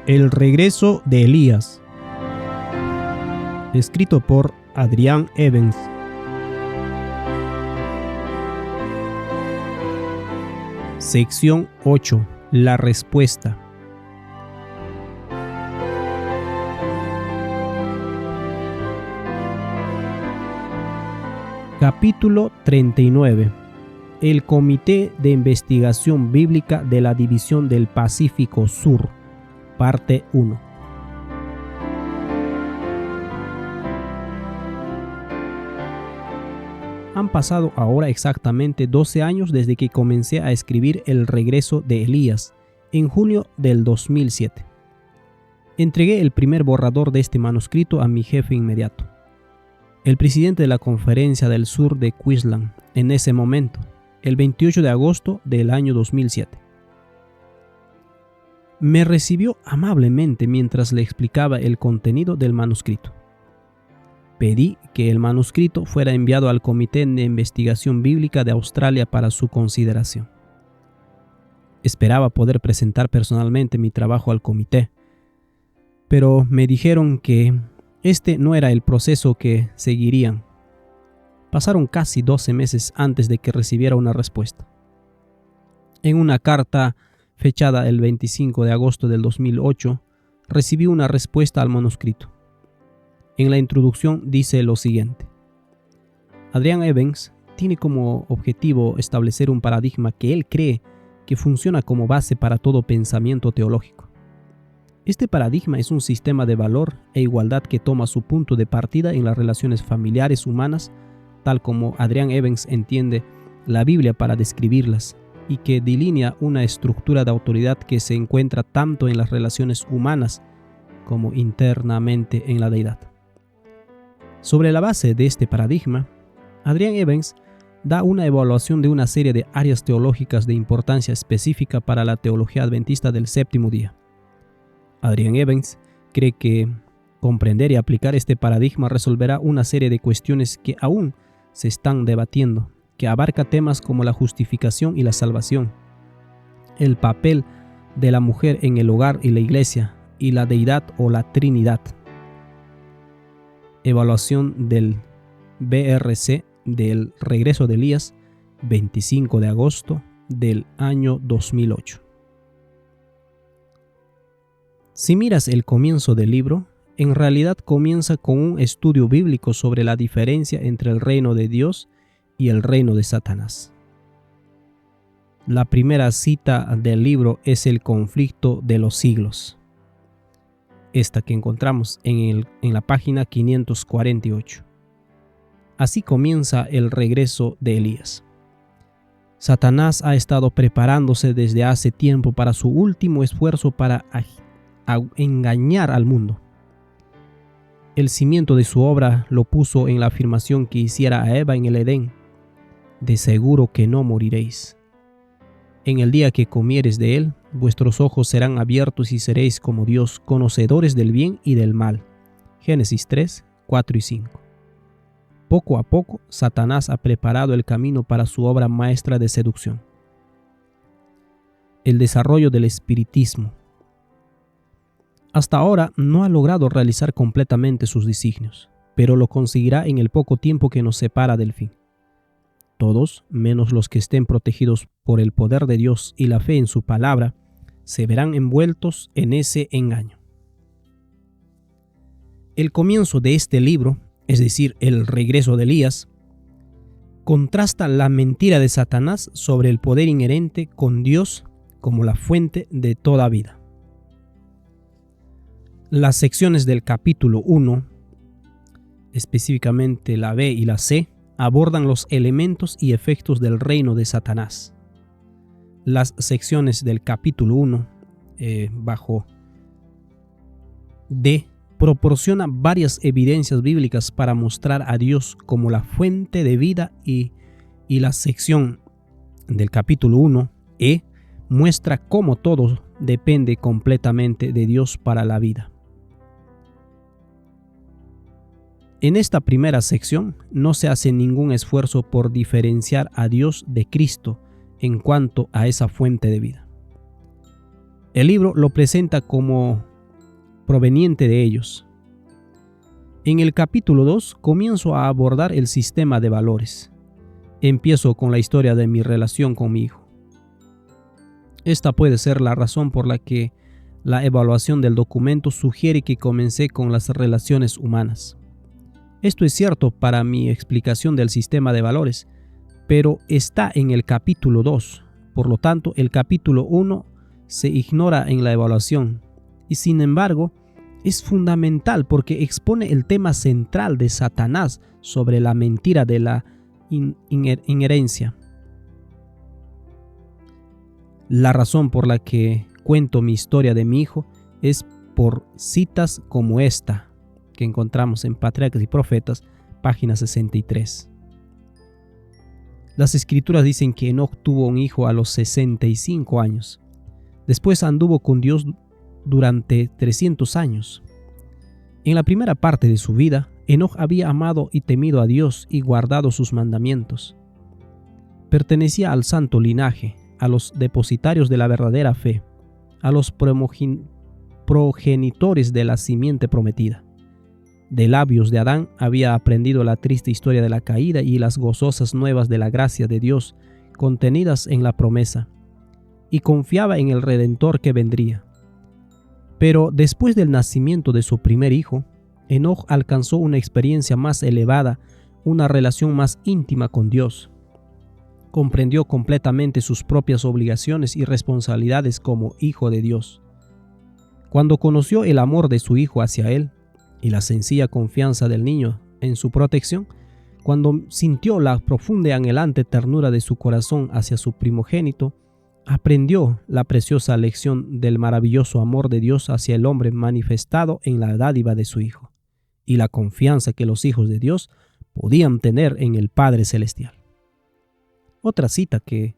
El regreso de Elías, escrito por Adrian Evans. Sección 8. La respuesta. Capítulo 39. El Comité de Investigación Bíblica de la División del Pacífico Sur, parte 1. Han pasado ahora exactamente 12 años desde que comencé a escribir El regreso de Elías, en junio del 2007. Entregué el primer borrador de este manuscrito a mi jefe inmediato, el presidente de la Conferencia del Sur de Queensland, en ese momento, el 28 de agosto del año 2007. Me recibió amablemente mientras le explicaba el contenido del manuscrito. Pedí que el manuscrito fuera enviado al Comité de Investigación Bíblica de Australia para su consideración. Esperaba poder presentar personalmente mi trabajo al comité, pero me dijeron que este no era el proceso que seguirían. Pasaron casi 12 meses antes de que recibiera una respuesta. En una carta fechada el 25 de agosto del 2008, recibí una respuesta al manuscrito. En la introducción dice lo siguiente: Adrian Evans tiene como objetivo establecer un paradigma que él cree que funciona como base para todo pensamiento teológico. Este paradigma es un sistema de valor e igualdad que toma su punto de partida en las relaciones familiares humanas, tal como Adrian Evans entiende la Biblia para describirlas, y que delinea una estructura de autoridad que se encuentra tanto en las relaciones humanas como internamente en la deidad. Sobre la base de este paradigma, Adrian Evans da una evaluación de una serie de áreas teológicas de importancia específica para la teología adventista del séptimo día. Adrian Evans cree que comprender y aplicar este paradigma resolverá una serie de cuestiones que aún se están debatiendo, que abarca temas como la justificación y la salvación, el papel de la mujer en el hogar y la iglesia, y la deidad o la Trinidad. Evaluación del BRC del regreso de Elías, 25 de agosto del año 2008. Si miras el comienzo del libro, en realidad comienza con un estudio bíblico sobre la diferencia entre el reino de Dios y el reino de Satanás. La primera cita del libro es el conflicto de los siglos, esta que encontramos en la página 548. Así comienza el regreso de Elías. Satanás ha estado preparándose desde hace tiempo para su último esfuerzo para engañar al mundo. El cimiento de su obra lo puso en la afirmación que hiciera a Eva en el Edén: de seguro que no moriréis. En el día que comieres de él, vuestros ojos serán abiertos y seréis como Dios, conocedores del bien y del mal. Génesis 3, 4 y 5. Poco a poco, Satanás ha preparado el camino para su obra maestra de seducción. El desarrollo del espiritismo. Hasta ahora no ha logrado realizar completamente sus designios, pero lo conseguirá en el poco tiempo que nos separa del fin. Todos, menos los que estén protegidos por el poder de Dios y la fe en su palabra, se verán envueltos en ese engaño. El comienzo de este libro, es decir, el regreso de Elías, contrasta la mentira de Satanás sobre el poder inherente con Dios como la fuente de toda vida. Las secciones del capítulo 1, específicamente la B y la C, abordan los elementos y efectos del reino de Satanás. Las secciones del capítulo 1, bajo D, proporcionan varias evidencias bíblicas para mostrar a Dios como la fuente de vida, y la sección del capítulo 1, E, muestra cómo todo depende completamente de Dios para la vida. En esta primera sección no se hace ningún esfuerzo por diferenciar a Dios de Cristo en cuanto a esa fuente de vida. El libro lo presenta como proveniente de ellos. En el capítulo 2 comienzo a abordar el sistema de valores. Empiezo con la historia de mi relación con mi hijo. Esta puede ser la razón por la que la evaluación del documento sugiere que comencé con las relaciones humanas. Esto es cierto para mi explicación del sistema de valores, pero está en el capítulo 2. Por lo tanto, el capítulo 1 se ignora en la evaluación y, sin embargo, es fundamental porque expone el tema central de Satanás sobre la mentira de la inherencia. La razón por la que cuento mi historia de mi hijo es por citas como esta que encontramos en Patriarcas y Profetas, página 63. Las escrituras dicen que Enoc tuvo un hijo a los 65 años. Después anduvo con Dios durante 300 años. En la primera parte de su vida, Enoc había amado y temido a Dios y guardado sus mandamientos. Pertenecía al santo linaje, a los depositarios de la verdadera fe, a los progenitores de la simiente prometida. De labios de Adán había aprendido la triste historia de la caída y las gozosas nuevas de la gracia de Dios contenidas en la promesa, y confiaba en el Redentor que vendría. Pero después del nacimiento de su primer hijo, Enoc alcanzó una experiencia más elevada, una relación más íntima con Dios. Comprendió completamente sus propias obligaciones y responsabilidades como hijo de Dios. Cuando conoció el amor de su hijo hacia él y la sencilla confianza del niño en su protección, cuando sintió la profunda y anhelante ternura de su corazón hacia su primogénito, aprendió la preciosa lección del maravilloso amor de Dios hacia el hombre manifestado en la dádiva de su Hijo, y la confianza que los hijos de Dios podían tener en el Padre Celestial. Otra cita que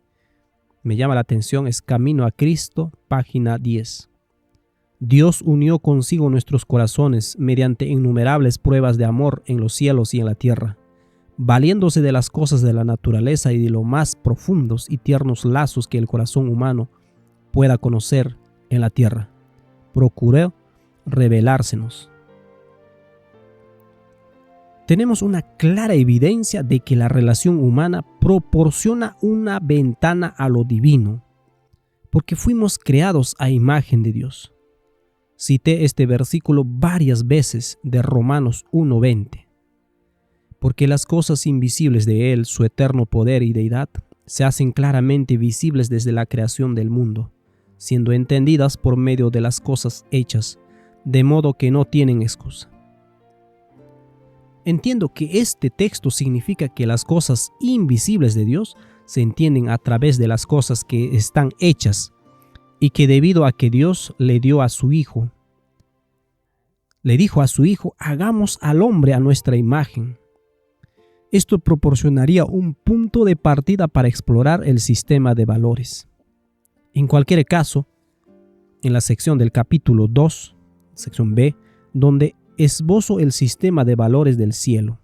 me llama la atención es Camino a Cristo, página 10. Dios unió consigo nuestros corazones mediante innumerables pruebas de amor en los cielos y en la tierra, valiéndose de las cosas de la naturaleza y de los más profundos y tiernos lazos que el corazón humano pueda conocer en la tierra. Procuró revelársenos. Tenemos una clara evidencia de que la relación humana proporciona una ventana a lo divino, porque fuimos creados a imagen de Dios. Cité este versículo varias veces de Romanos 1:20. Porque las cosas invisibles de Él, su eterno poder y deidad, se hacen claramente visibles desde la creación del mundo, siendo entendidas por medio de las cosas hechas, de modo que no tienen excusa. Entiendo que este texto significa que las cosas invisibles de Dios se entienden a través de las cosas que están hechas, y que debido a que Dios le dijo a su Hijo, hagamos al hombre a nuestra imagen. Esto proporcionaría un punto de partida para explorar el sistema de valores. En cualquier caso, en la sección del capítulo 2, sección B, donde esbozo el sistema de valores del cielo.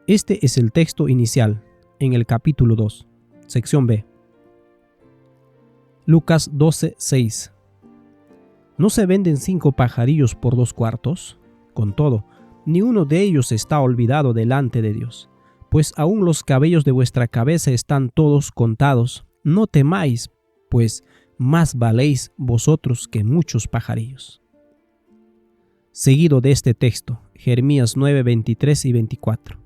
Este es el texto inicial en el capítulo 2, sección B. Lucas 12:6. ¿No se venden 5 pajarillos por 2 cuartos? Con todo, ni uno de ellos está olvidado delante de Dios, pues aún los cabellos de vuestra cabeza están todos contados. No temáis, pues más valéis vosotros que muchos pajarillos. Seguido de este texto, Jeremías 9:23 y 24.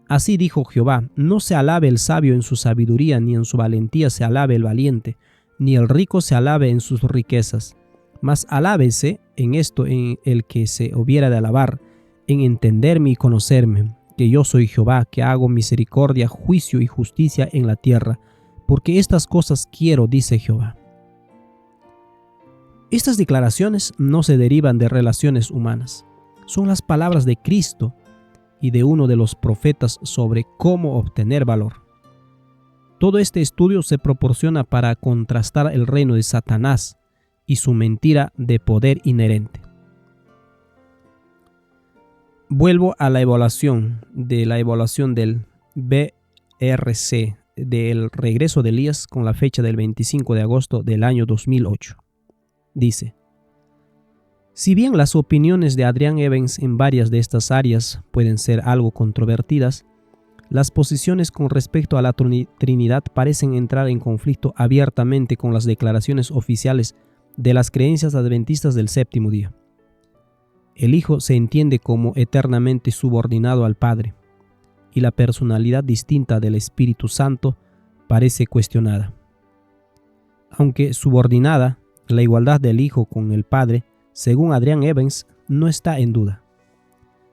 Así dijo Jehová: no se alabe el sabio en su sabiduría, ni en su valentía se alabe el valiente, ni el rico se alabe en sus riquezas. Mas alábese en esto en el que se hubiera de alabar, en entenderme y conocerme, que yo soy Jehová, que hago misericordia, juicio y justicia en la tierra, porque estas cosas quiero, dice Jehová. Estas declaraciones no se derivan de relaciones humanas, son las palabras de Cristo y de uno de los profetas sobre cómo obtener valor. Todo este estudio se proporciona para contrastar el reino de Satanás y su mentira de poder inherente. Vuelvo a la evaluación del BRC del regreso de Elías con la fecha del 25 de agosto del año 2008. Dice: Si bien las opiniones de Adrian Evans en varias de estas áreas pueden ser algo controvertidas, las posiciones con respecto a la Trinidad parecen entrar en conflicto abiertamente con las declaraciones oficiales de las creencias adventistas del séptimo día. El Hijo se entiende como eternamente subordinado al Padre, y la personalidad distinta del Espíritu Santo parece cuestionada. Aunque subordinada, la igualdad del Hijo con el Padre, según Adrian Evans, no está en duda.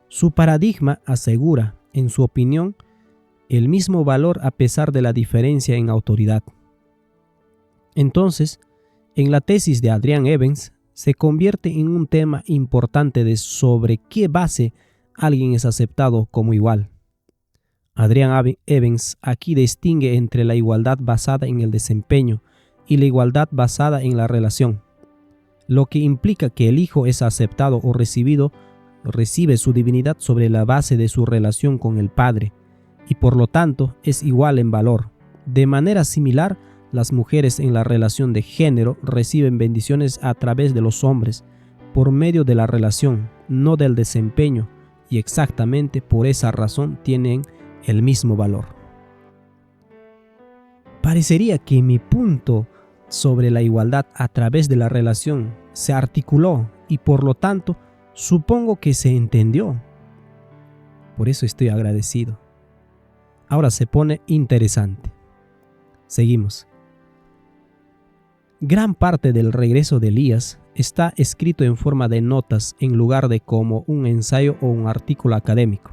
Su paradigma asegura, en su opinión, el mismo valor a pesar de la diferencia en autoridad. Entonces, en la tesis de Adrian Evans, se convierte en un tema importante de sobre qué base alguien es aceptado como igual. Adrian Evans aquí distingue entre la igualdad basada en el desempeño y la igualdad basada en la relación, lo que implica que el Hijo es aceptado o recibe su divinidad sobre la base de su relación con el Padre, y por lo tanto es igual en valor. De manera similar, las mujeres en la relación de género reciben bendiciones a través de los hombres, por medio de la relación, no del desempeño, y exactamente por esa razón tienen el mismo valor. Parecería que mi punto sobre la igualdad a través de la relación se articuló y por lo tanto supongo que se entendió. Por eso estoy agradecido. Ahora se pone interesante. Seguimos. Gran parte del regreso de Elías está escrito en forma de notas en lugar de como un ensayo o un artículo académico.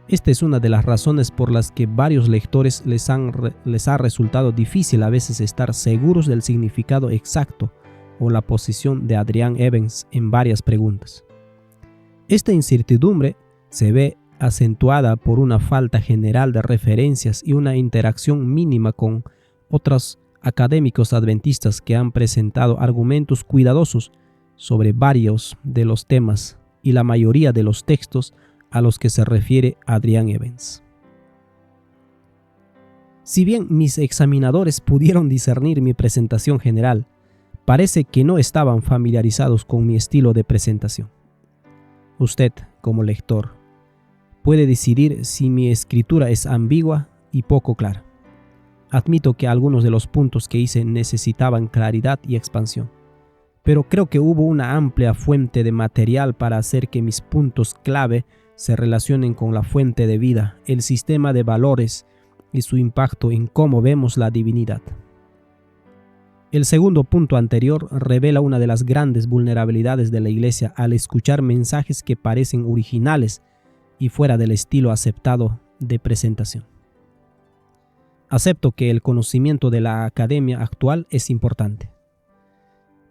Esta es una de las razones por las que varios lectores les ha resultado difícil a veces estar seguros del significado exacto o la posición de Adrian Evans en varias preguntas. Esta incertidumbre se ve acentuada por una falta general de referencias y una interacción mínima con otros académicos adventistas que han presentado argumentos cuidadosos sobre varios de los temas y la mayoría de los textos a los que se refiere Adrian Evans. Si bien mis examinadores pudieron discernir mi presentación general, parece que no estaban familiarizados con mi estilo de presentación. Usted, como lector, puede decidir si mi escritura es ambigua y poco clara. Admito que algunos de los puntos que hice necesitaban claridad y expansión, pero creo que hubo una amplia fuente de material para hacer que mis puntos clave se relacionen con la fuente de vida, el sistema de valores y su impacto en cómo vemos la divinidad. El segundo punto anterior revela una de las grandes vulnerabilidades de la Iglesia al escuchar mensajes que parecen originales y fuera del estilo aceptado de presentación. Acepto que el conocimiento de la academia actual es importante.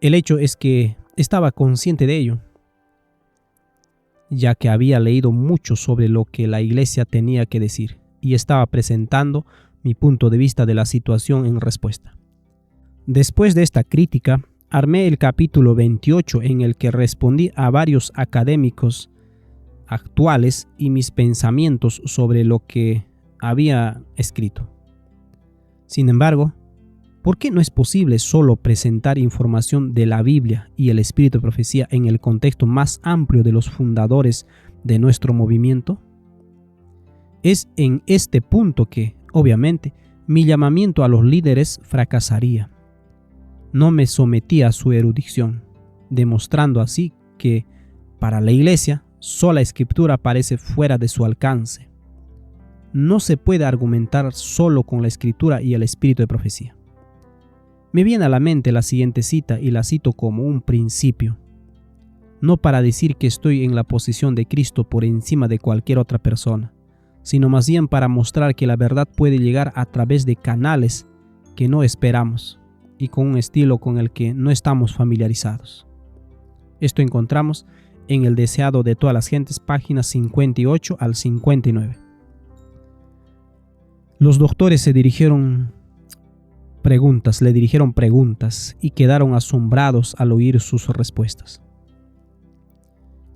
El hecho es que estaba consciente de ello, ya que había leído mucho sobre lo que la Iglesia tenía que decir y estaba presentando mi punto de vista de la situación en respuesta. Después de esta crítica, armé el capítulo 28 en el que respondí a varios académicos actuales y mis pensamientos sobre lo que había escrito. Sin embargo, ¿por qué no es posible solo presentar información de la Biblia y el espíritu de profecía en el contexto más amplio de los fundadores de nuestro movimiento? Es en este punto que, obviamente, mi llamamiento a los líderes fracasaría. No me sometí a su erudición, demostrando así que, para la Iglesia, sola escritura parece fuera de su alcance. No se puede argumentar solo con la escritura y el espíritu de profecía. Me viene a la mente la siguiente cita y la cito como un principio, no para decir que estoy en la posición de Cristo por encima de cualquier otra persona, sino más bien para mostrar que la verdad puede llegar a través de canales que no esperamos y con un estilo con el que no estamos familiarizados. Esto encontramos en El deseado de todas las gentes, páginas 58 al 59. Los doctores le dirigieron preguntas y quedaron asombrados al oír sus respuestas.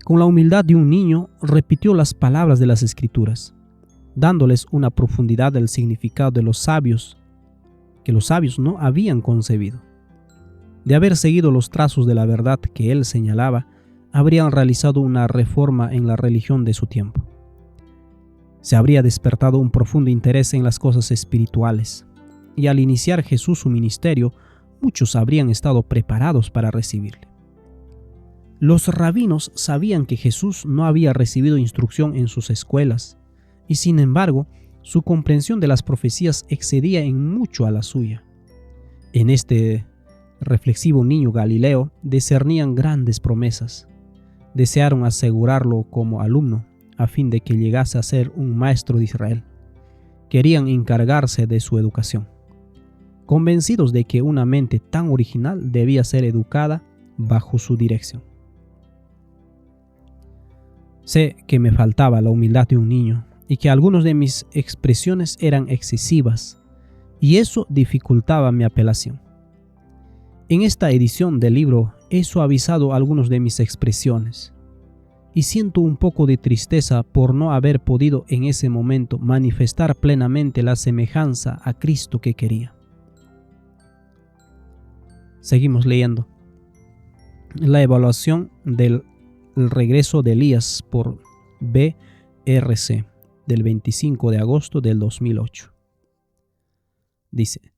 Con la humildad de un niño, repitió las palabras de las Escrituras, dándoles una profundidad del significado de los sabios que los sabios no habían concebido. De haber seguido los trazos de la verdad que él señalaba, habrían realizado una reforma en la religión de su tiempo. Se habría despertado un profundo interés en las cosas espirituales, y al iniciar Jesús su ministerio, muchos habrían estado preparados para recibirle. Los rabinos sabían que Jesús no había recibido instrucción en sus escuelas, y sin embargo, su comprensión de las profecías excedía en mucho a la suya. En este reflexivo niño Galileo discernían grandes promesas. Desearon asegurarlo como alumno, a fin de que llegase a ser un maestro de Israel. Querían encargarse de su educación, convencidos de que una mente tan original debía ser educada bajo su dirección. Sé que me faltaba la humildad de un niño y que algunas de mis expresiones eran excesivas, y eso dificultaba mi apelación. En esta edición del libro he suavizado algunas de mis expresiones, y siento un poco de tristeza por no haber podido en ese momento manifestar plenamente la semejanza a Cristo que quería. Seguimos leyendo. La evaluación del regreso de Elías por B.R.C. del 25 de agosto del 2008. Dice: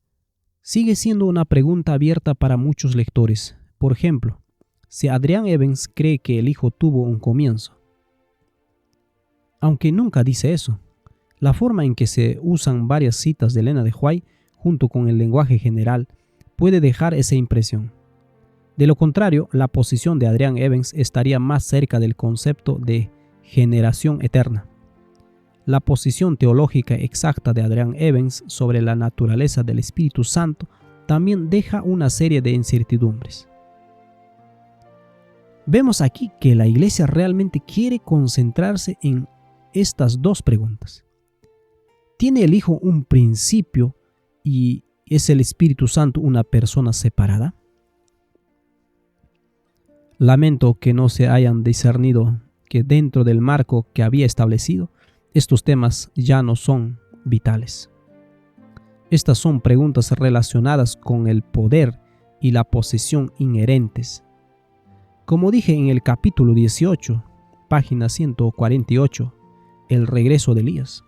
sigue siendo una pregunta abierta para muchos lectores. Por ejemplo, si Adrian Evans cree que el Hijo tuvo un comienzo. Aunque nunca dice eso, la forma en que se usan varias citas de Elena de White junto con el lenguaje general puede dejar esa impresión. De lo contrario, la posición de Adrian Evans estaría más cerca del concepto de generación eterna. La posición teológica exacta de Adrian Evans sobre la naturaleza del Espíritu Santo también deja una serie de incertidumbres. Vemos aquí que la Iglesia realmente quiere concentrarse en estas dos preguntas. ¿Tiene el Hijo un principio y es el Espíritu Santo una persona separada? Lamento que no se hayan discernido que dentro del marco que había establecido, estos temas ya no son vitales. Estas son preguntas relacionadas con el poder y la posesión inherentes. Como dije en el capítulo 18, página 148, el regreso de Elías.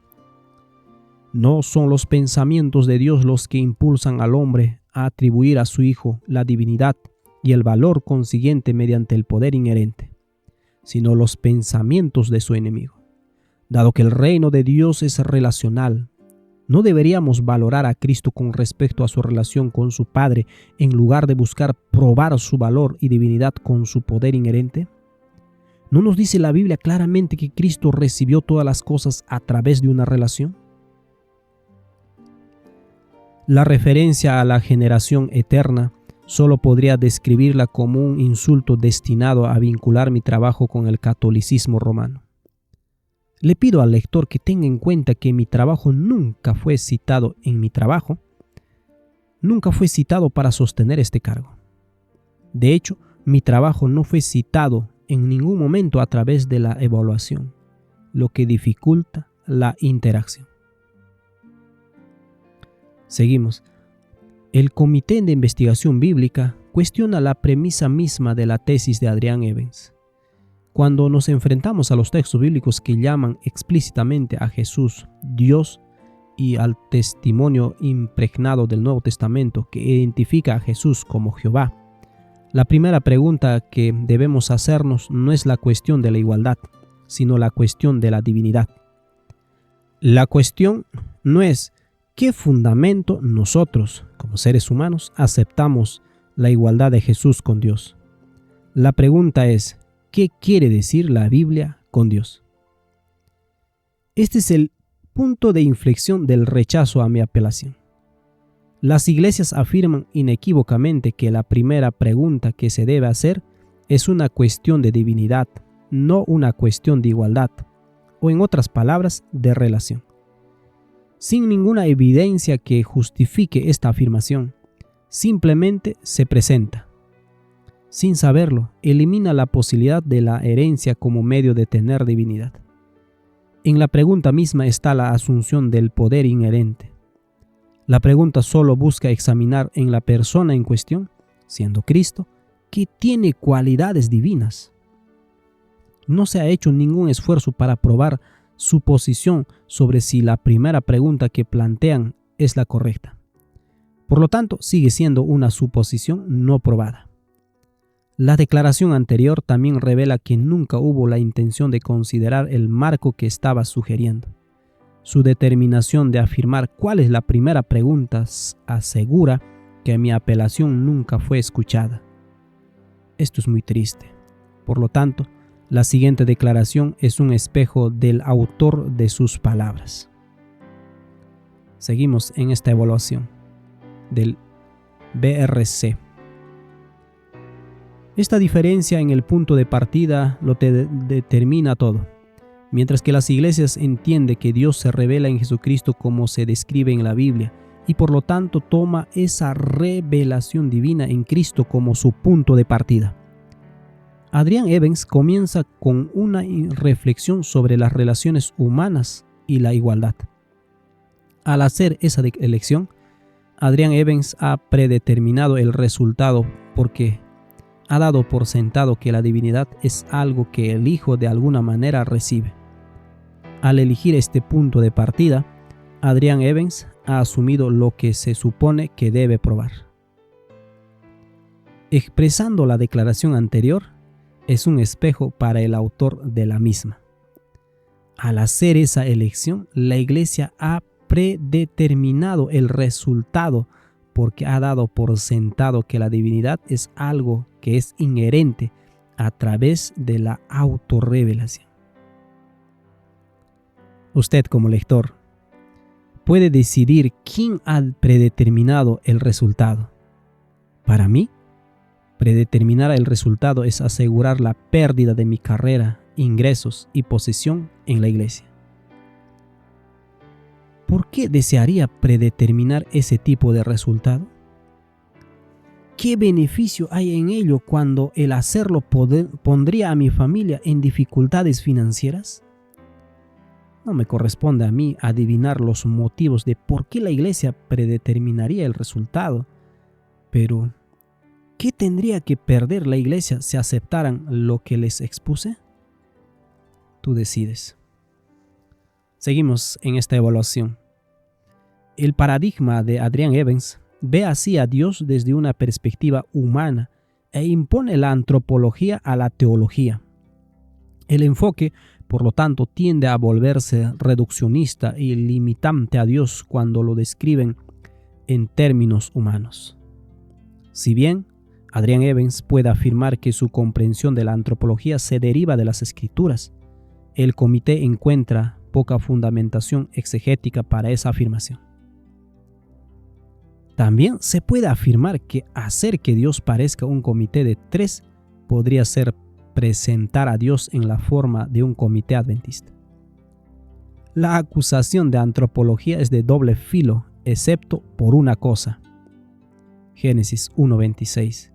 No son los pensamientos de Dios los que impulsan al hombre a atribuir a su Hijo la divinidad y el valor consiguiente mediante el poder inherente, sino los pensamientos de su enemigo. Dado que el reino de Dios es relacional, ¿no deberíamos valorar a Cristo con respecto a su relación con su Padre en lugar de buscar probar su valor y divinidad con su poder inherente? ¿No nos dice la Biblia claramente que Cristo recibió todas las cosas a través de una relación? La referencia a la generación eterna solo podría describirla como un insulto destinado a vincular mi trabajo con el catolicismo romano. Le pido al lector que tenga en cuenta que mi trabajo nunca fue citado para sostener este cargo. De hecho, mi trabajo no fue citado en ningún momento a través de la evaluación, lo que dificulta la interacción. Seguimos. El Comité de Investigación Bíblica cuestiona la premisa misma de la tesis de Adrian Evans. Cuando nos enfrentamos a los textos bíblicos que llaman explícitamente a Jesús Dios y al testimonio impregnado del Nuevo Testamento que identifica a Jesús como Jehová, la primera pregunta que debemos hacernos no es la cuestión de la igualdad, sino la cuestión de la divinidad. La cuestión no es ¿qué fundamento nosotros, como seres humanos, aceptamos la igualdad de Jesús con Dios? La pregunta es ¿qué quiere decir la Biblia con Dios? Este es el punto de inflexión del rechazo a mi apelación. Las iglesias afirman inequívocamente que la primera pregunta que se debe hacer es una cuestión de divinidad, no una cuestión de igualdad, o en otras palabras, de relación. Sin ninguna evidencia que justifique esta afirmación, simplemente se presenta. Sin saberlo, elimina la posibilidad de la herencia como medio de tener divinidad. En la pregunta misma está la asunción del poder inherente. La pregunta solo busca examinar en la persona en cuestión siendo Cristo, que tiene cualidades divinas. No se ha hecho ningún esfuerzo para probar su posición sobre si la primera pregunta que plantean es la correcta. Por lo tanto, sigue siendo una suposición no probada. La declaración anterior también revela que nunca hubo la intención de considerar el marco que estaba sugiriendo. Su determinación de afirmar cuál es la primera pregunta asegura que mi apelación nunca fue escuchada. Esto es muy triste. Por lo tanto, la siguiente declaración es un espejo del autor de sus palabras. Seguimos en esta evaluación del BRC. Esta diferencia en el punto de partida lo determina todo. Mientras que las iglesias entienden que Dios se revela en Jesucristo como se describe en la Biblia y por lo tanto toma esa revelación divina en Cristo como su punto de partida. Adrian Evans comienza con una reflexión sobre las relaciones humanas y la igualdad. Al hacer esa elección, Adrian Evans ha predeterminado el resultado porque ha dado por sentado que la divinidad es algo que el Hijo de alguna manera recibe. Al elegir este punto de partida, Adrian Evans ha asumido lo que se supone que debe probar. Expresando la declaración anterior, es un espejo para el autor de la misma. Al hacer esa elección, la Iglesia ha predeterminado el resultado porque ha dado por sentado que la divinidad es algo que es inherente a través de la autorrevelación. Usted como lector puede decidir quién ha predeterminado el resultado. Para mí, predeterminar el resultado es asegurar la pérdida de mi carrera, ingresos y posición en la iglesia. ¿Por qué desearía predeterminar ese tipo de resultado? ¿Qué beneficio hay en ello cuando el hacerlo pondría a mi familia en dificultades financieras? No me corresponde a mí adivinar los motivos de por qué la iglesia predeterminaría el resultado, pero ¿qué tendría que perder la iglesia si aceptaran lo que les expuse? Tú decides. Seguimos en esta evaluación. El paradigma de Adrian Evans ve así a Dios desde una perspectiva humana e impone la antropología a la teología. El enfoque, por lo tanto, tiende a volverse reduccionista y limitante a Dios cuando lo describen en términos humanos. Si bien Adrian Evans puede afirmar que su comprensión de la antropología se deriva de las Escrituras, el comité encuentra poca fundamentación exegética para esa afirmación. También se puede afirmar que hacer que Dios parezca un comité de tres podría ser presentar a Dios en la forma de un comité adventista. La acusación de antropología es de doble filo, excepto por una cosa. Génesis 1:26.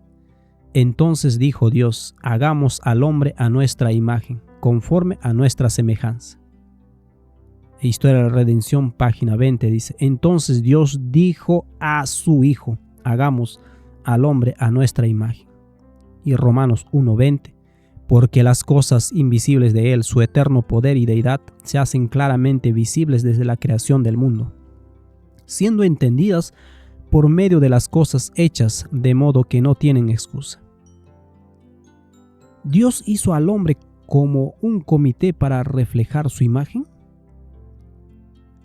Entonces dijo Dios: hagamos al hombre a nuestra imagen, conforme a nuestra semejanza. Historia de la Redención, página 20, dice: entonces Dios dijo a su Hijo: hagamos al hombre a nuestra imagen. Y Romanos 1:20: porque las cosas invisibles de Él, su eterno poder y deidad, se hacen claramente visibles desde la creación del mundo, siendo entendidas por medio de las cosas hechas, de modo que no tienen excusa. ¿Dios hizo al hombre como un comité para reflejar su imagen?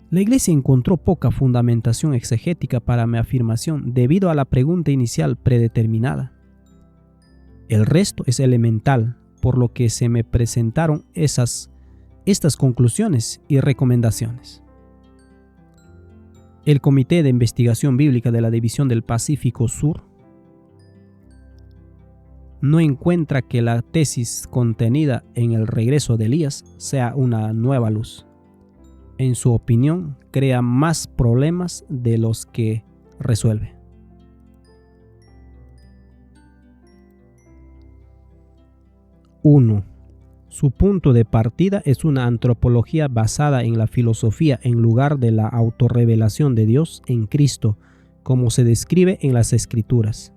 La iglesia encontró poca fundamentación exegética para mi afirmación debido a la pregunta inicial predeterminada. El resto es elemental, por lo que se me presentaron estas conclusiones y recomendaciones. El Comité de Investigación Bíblica de la División del Pacífico Sur no encuentra que la tesis contenida en el regreso de Elías sea una nueva luz. En su opinión, crea más problemas de los que resuelve. Uno. Su punto de partida es una antropología basada en la filosofía en lugar de la autorrevelación de Dios en Cristo, como se describe en las Escrituras.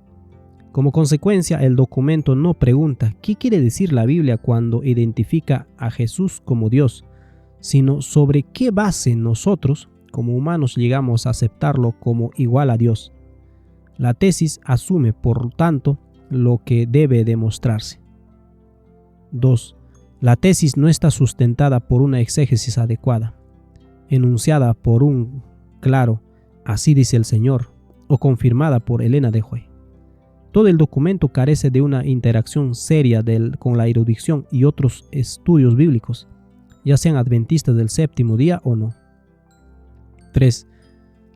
Como consecuencia, el documento no pregunta qué quiere decir la Biblia cuando identifica a Jesús como Dios, sino sobre qué base nosotros, como humanos, llegamos a aceptarlo como igual a Dios. La tesis asume, por tanto, lo que debe demostrarse. 2. La tesis no está sustentada por una exégesis adecuada, enunciada por un claro "así dice el Señor" o confirmada por Elena de White. Todo el documento carece de una interacción seria con la erudición y otros estudios bíblicos, ya sean adventistas del séptimo día o no. 3.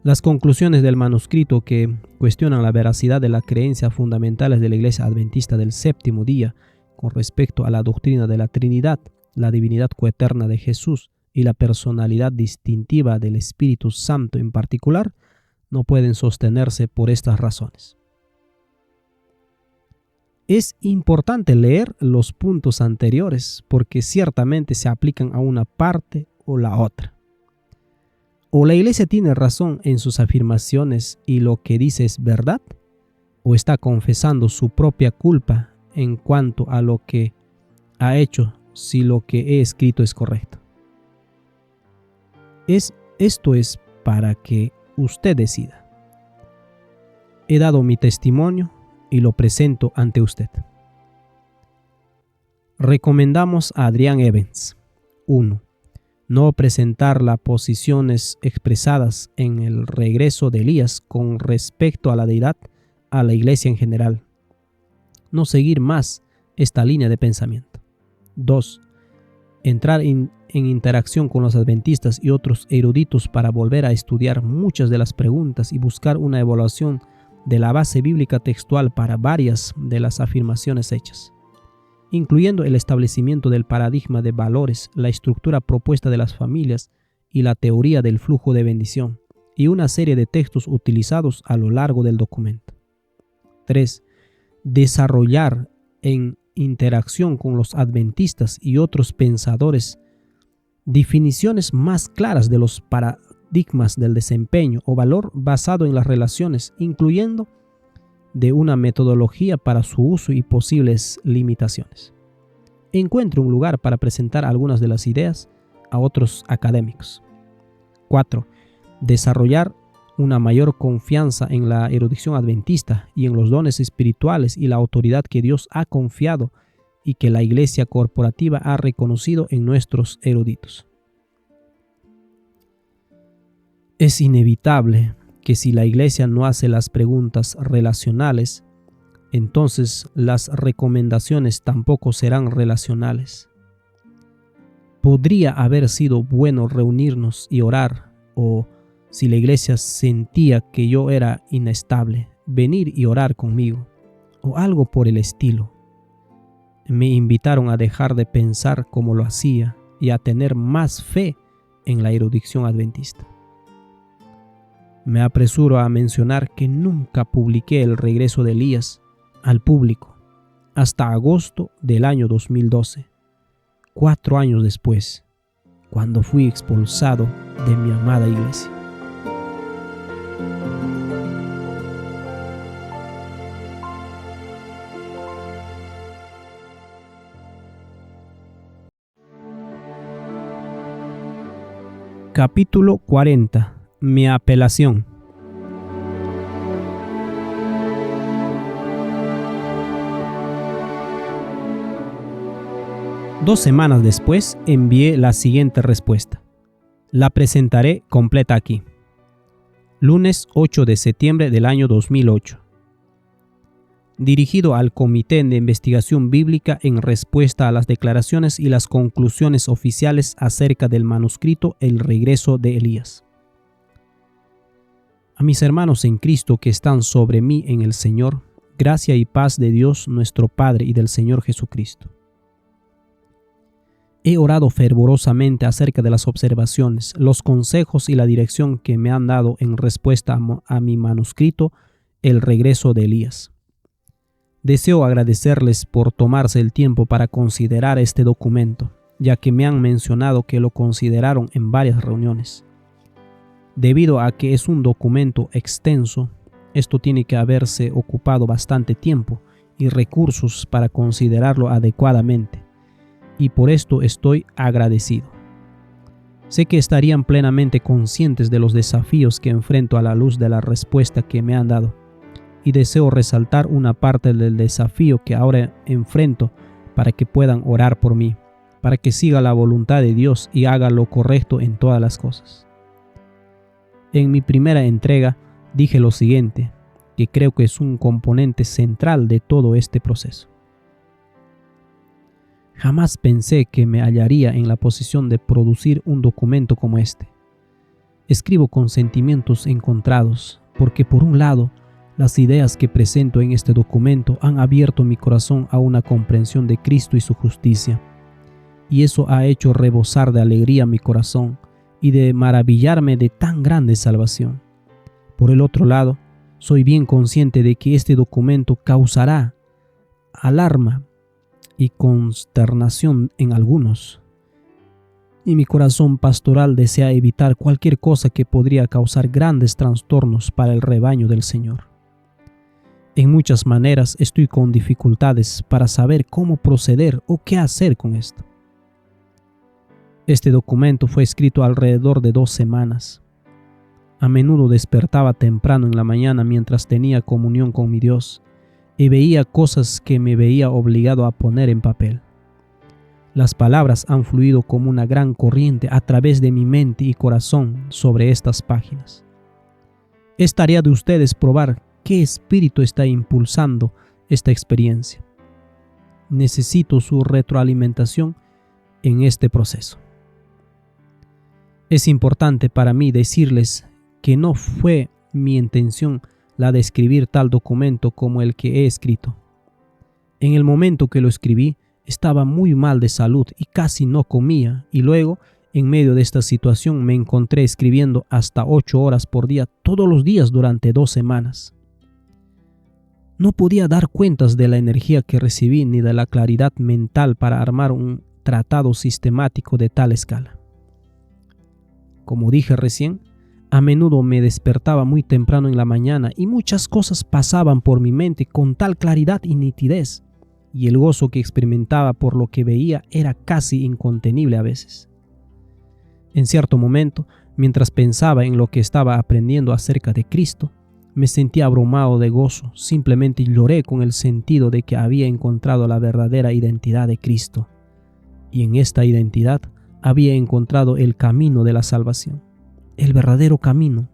Las conclusiones del manuscrito que cuestionan la veracidad de las creencias fundamentales de la Iglesia Adventista del séptimo día con respecto a la doctrina de la Trinidad, la divinidad coeterna de Jesús y la personalidad distintiva del Espíritu Santo en particular, no pueden sostenerse por estas razones. Es importante leer los puntos anteriores porque ciertamente se aplican a una parte o la otra. O la Iglesia tiene razón en sus afirmaciones y lo que dice es verdad, o está confesando su propia culpa en cuanto a lo que ha hecho si lo que he escrito es correcto. Esto es para que usted decida. He dado mi testimonio y lo presento ante usted. Recomendamos a Adrian Evans. 1. No presentar las posiciones expresadas en el regreso de Elías con respecto a la deidad a la Iglesia en general. No seguir más esta línea de pensamiento. 2. Entrar en interacción con los adventistas y otros eruditos para volver a estudiar muchas de las preguntas y buscar una evaluación de la base bíblica textual para varias de las afirmaciones hechas, incluyendo el establecimiento del paradigma de valores, la estructura propuesta de las familias y la teoría del flujo de bendición, y una serie de textos utilizados a lo largo del documento. 3. Desarrollar en interacción con los adventistas y otros pensadores definiciones más claras de los paradigmas del desempeño o valor basado en las relaciones, incluyendo de una metodología para su uso y posibles limitaciones. Encuentre un lugar para presentar algunas de las ideas a otros académicos. 4. Desarrollar una mayor confianza en la erudición adventista y en los dones espirituales y la autoridad que Dios ha confiado y que la Iglesia corporativa ha reconocido en nuestros eruditos. Es inevitable que si la Iglesia no hace las preguntas relacionales, entonces las recomendaciones tampoco serán relacionales. Podría haber sido bueno reunirnos y orar, o si la Iglesia sentía que yo era inestable, venir y orar conmigo, o algo por el estilo. Me invitaron a dejar de pensar como lo hacía y a tener más fe en la erudición adventista. Me apresuro a mencionar que nunca publiqué el regreso de Elías al público hasta agosto del año 2012, 4 años después, cuando fui expulsado de mi amada iglesia. Capítulo 40. Mi apelación. Dos semanas después envié la siguiente respuesta. La presentaré completa aquí. Lunes 8 de septiembre del año 2008. Dirigido al Comité de Investigación Bíblica en respuesta a las declaraciones y las conclusiones oficiales acerca del manuscrito El regreso de Elías. A mis hermanos en Cristo que están sobre mí en el Señor, gracia y paz de Dios nuestro Padre y del Señor Jesucristo. He orado fervorosamente acerca de las observaciones, los consejos y la dirección que me han dado en respuesta a mi manuscrito El regreso de Elías. Deseo agradecerles por tomarse el tiempo para considerar este documento, ya que me han mencionado que lo consideraron en varias reuniones. Debido a que es un documento extenso, esto tiene que haberse ocupado bastante tiempo y recursos para considerarlo adecuadamente, y por esto estoy agradecido. Sé que estarían plenamente conscientes de los desafíos que enfrento a la luz de la respuesta que me han dado, y deseo resaltar una parte del desafío que ahora enfrento para que puedan orar por mí, para que siga la voluntad de Dios y haga lo correcto en todas las cosas. En mi primera entrega dije lo siguiente, que creo que es un componente central de todo este proceso. Jamás pensé que me hallaría en la posición de producir un documento como este. Escribo con sentimientos encontrados, porque por un lado, las ideas que presento en este documento han abierto mi corazón a una comprensión de Cristo y su justicia, y eso ha hecho rebosar de alegría mi corazón y de maravillarme de tan grande salvación. Por el otro lado, soy bien consciente de que este documento causará alarma y consternación en algunos, y mi corazón pastoral desea evitar cualquier cosa que podría causar grandes trastornos para el rebaño del Señor. En muchas maneras estoy con dificultades para saber cómo proceder o qué hacer con esto. Este documento fue escrito alrededor de 2 semanas. A menudo despertaba temprano en la mañana mientras tenía comunión con mi Dios y veía cosas que me veía obligado a poner en papel. Las palabras han fluido como una gran corriente a través de mi mente y corazón sobre estas páginas. Es tarea de ustedes probar qué espíritu está impulsando esta experiencia. Necesito su retroalimentación en este proceso. Es importante para mí decirles que no fue mi intención la de escribir tal documento como el que he escrito. En el momento que lo escribí, estaba muy mal de salud y casi no comía, y luego, en medio de esta situación, me encontré escribiendo hasta 8 horas por día todos los días durante 2 semanas. No podía dar cuentas de la energía que recibí ni de la claridad mental para armar un tratado sistemático de tal escala. Como dije recién, a menudo me despertaba muy temprano en la mañana y muchas cosas pasaban por mi mente con tal claridad y nitidez, y el gozo que experimentaba por lo que veía era casi incontenible a veces. En cierto momento, mientras pensaba en lo que estaba aprendiendo acerca de Cristo, me sentí abrumado de gozo, simplemente lloré con el sentido de que había encontrado la verdadera identidad de Cristo, y en esta identidad había encontrado el camino de la salvación, el verdadero camino.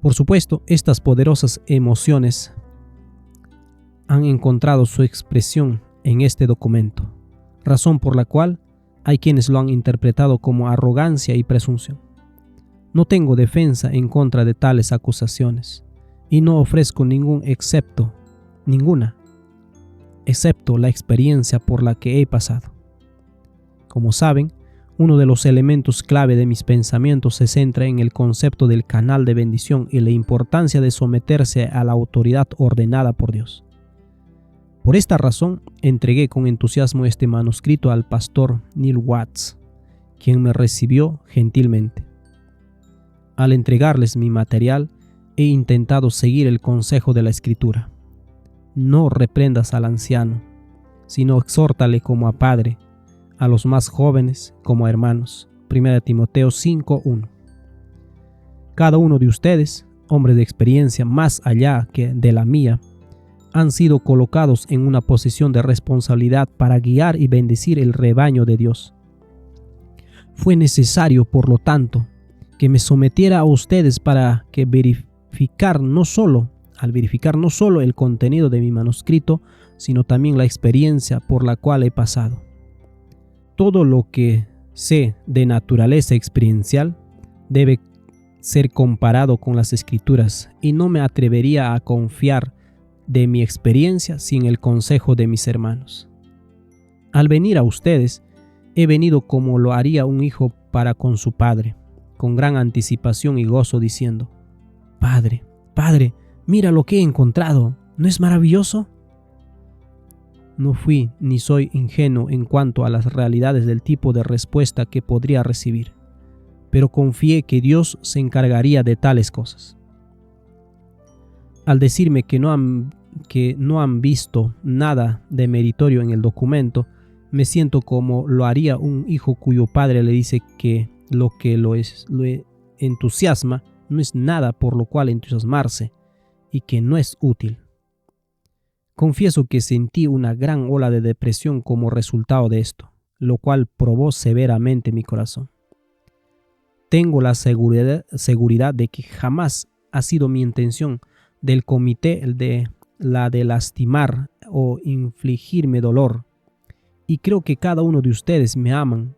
Por supuesto, estas poderosas emociones han encontrado su expresión en este documento, razón por la cual hay quienes lo han interpretado como arrogancia y presunción. No tengo defensa en contra de tales acusaciones y no ofrezco excepto la experiencia por la que he pasado. Como saben, uno de los elementos clave de mis pensamientos se centra en el concepto del canal de bendición y la importancia de someterse a la autoridad ordenada por Dios. Por esta razón, entregué con entusiasmo este manuscrito al pastor Neil Watts, quien me recibió gentilmente. Al entregarles mi material, he intentado seguir el consejo de la Escritura. No reprendas al anciano, sino exhórtale como a padre, a los más jóvenes como a hermanos. 1 Timoteo 5:1. Cada uno de ustedes, hombres de experiencia más allá que de la mía, han sido colocados en una posición de responsabilidad para guiar y bendecir el rebaño de Dios. Fue necesario, por lo tanto, que me sometiera a ustedes para que verificar no solo el contenido de mi manuscrito, sino también la experiencia por la cual he pasado. Todo lo que sé de naturaleza experiencial debe ser comparado con las Escrituras, y no me atrevería a confiar de mi experiencia sin el consejo de mis hermanos. Al venir a ustedes, he venido como lo haría un hijo para con su padre, con gran anticipación y gozo, diciendo: Padre, Padre, mira lo que he encontrado, ¿no es maravilloso? No fui ni soy ingenuo en cuanto a las realidades del tipo de respuesta que podría recibir, pero confié que Dios se encargaría de tales cosas. Al decirme que no han visto nada de meritorio en el documento, me siento como lo haría un hijo cuyo padre le dice que lo entusiasma no es nada por lo cual entusiasmarse y que no es útil. Confieso que sentí una gran ola de depresión como resultado de esto, lo cual probó severamente mi corazón. Tengo la seguridad de que jamás ha sido mi intención del comité de lastimar o infligirme dolor, y creo que cada uno de ustedes me aman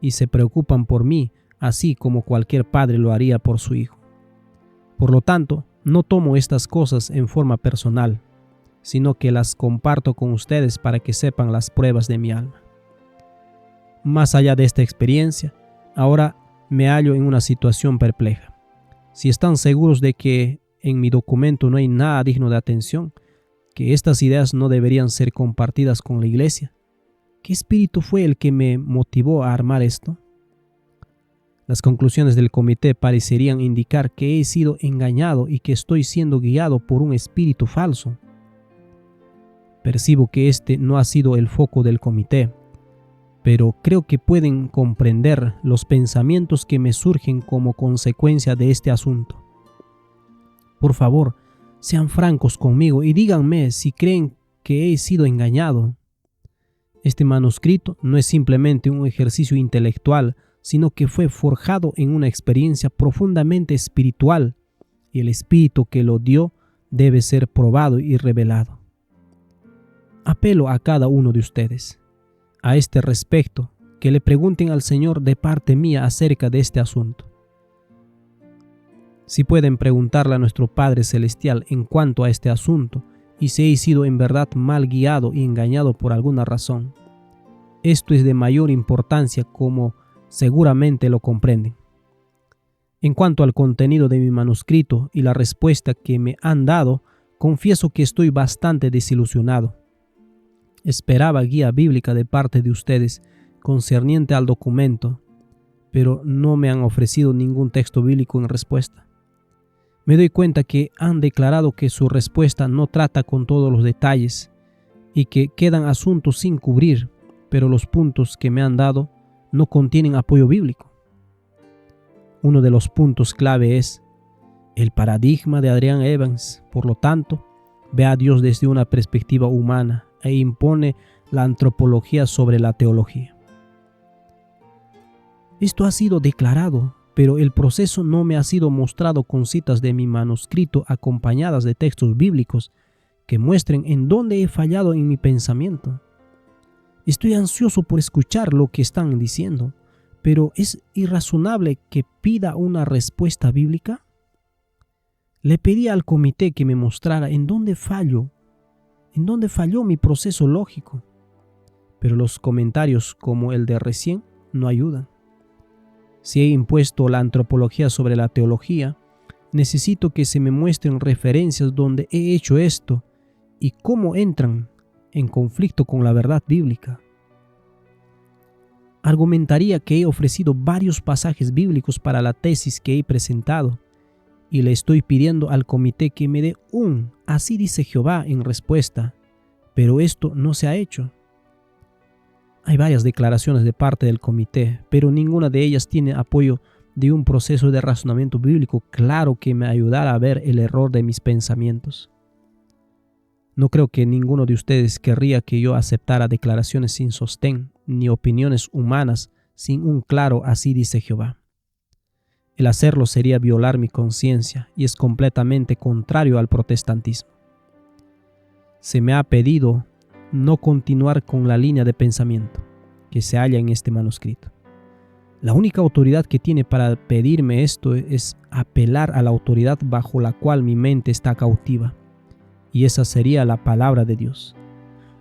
y se preocupan por mí, así como cualquier padre lo haría por su hijo. Por lo tanto, no tomo estas cosas en forma personal, sino que las comparto con ustedes para que sepan las pruebas de mi alma. Más allá de esta experiencia, ahora me hallo en una situación perpleja. Si están seguros de que en mi documento no hay nada digno de atención, que estas ideas no deberían ser compartidas con la iglesia, ¿qué espíritu fue el que me motivó a armar esto? Las conclusiones del comité parecerían indicar que he sido engañado y que estoy siendo guiado por un espíritu falso. Percibo que este no ha sido el foco del comité, pero creo que pueden comprender los pensamientos que me surgen como consecuencia de este asunto. Por favor, sean francos conmigo y díganme si creen que he sido engañado. Este manuscrito no es simplemente un ejercicio intelectual, sino que fue forjado en una experiencia profundamente espiritual, y el espíritu que lo dio debe ser probado y revelado. Apelo a cada uno de ustedes, a este respecto, que le pregunten al Señor de parte mía acerca de este asunto. Si pueden preguntarle a nuestro Padre Celestial en cuanto a este asunto, y si he sido en verdad mal guiado y engañado por alguna razón. Esto es de mayor importancia, como seguramente lo comprenden. En cuanto al contenido de mi manuscrito y la respuesta que me han dado, confieso que estoy bastante desilusionado. Esperaba guía bíblica de parte de ustedes concerniente al documento, pero no me han ofrecido ningún texto bíblico en respuesta. Me doy cuenta que han declarado que su respuesta no trata con todos los detalles y que quedan asuntos sin cubrir, pero los puntos que me han dado no contienen apoyo bíblico. Uno de los puntos clave es el paradigma de Adrian Evans. Por lo tanto, ve a Dios desde una perspectiva humana e impone la antropología sobre la teología. Esto ha sido declarado, pero el proceso no me ha sido mostrado con citas de mi manuscrito acompañadas de textos bíblicos que muestren en dónde he fallado en mi pensamiento. Estoy ansioso por escuchar lo que están diciendo, pero ¿es irrazonable que pida una respuesta bíblica? Le pedí al comité que me mostrara en dónde falló mi proceso lógico, pero los comentarios como el de recién no ayudan. Si he impuesto la antropología sobre la teología, necesito que se me muestren referencias donde he hecho esto y cómo entran en conflicto con la verdad bíblica. Argumentaría que he ofrecido varios pasajes bíblicos para la tesis que he presentado y le estoy pidiendo al comité que me dé un "así dice Jehová" en respuesta, pero esto no se ha hecho. Hay varias declaraciones de parte del comité, pero ninguna de ellas tiene apoyo de un proceso de razonamiento bíblico claro que me ayudara a ver el error de mis pensamientos. No creo que ninguno de ustedes querría que yo aceptara declaraciones sin sostén, ni opiniones humanas sin un claro "así dice Jehová". El hacerlo sería violar mi conciencia y es completamente contrario al protestantismo. Se me ha pedido no continuar con la línea de pensamiento que se halla en este manuscrito. La única autoridad que tiene para pedirme esto es apelar a la autoridad bajo la cual mi mente está cautiva, y esa sería la palabra de Dios.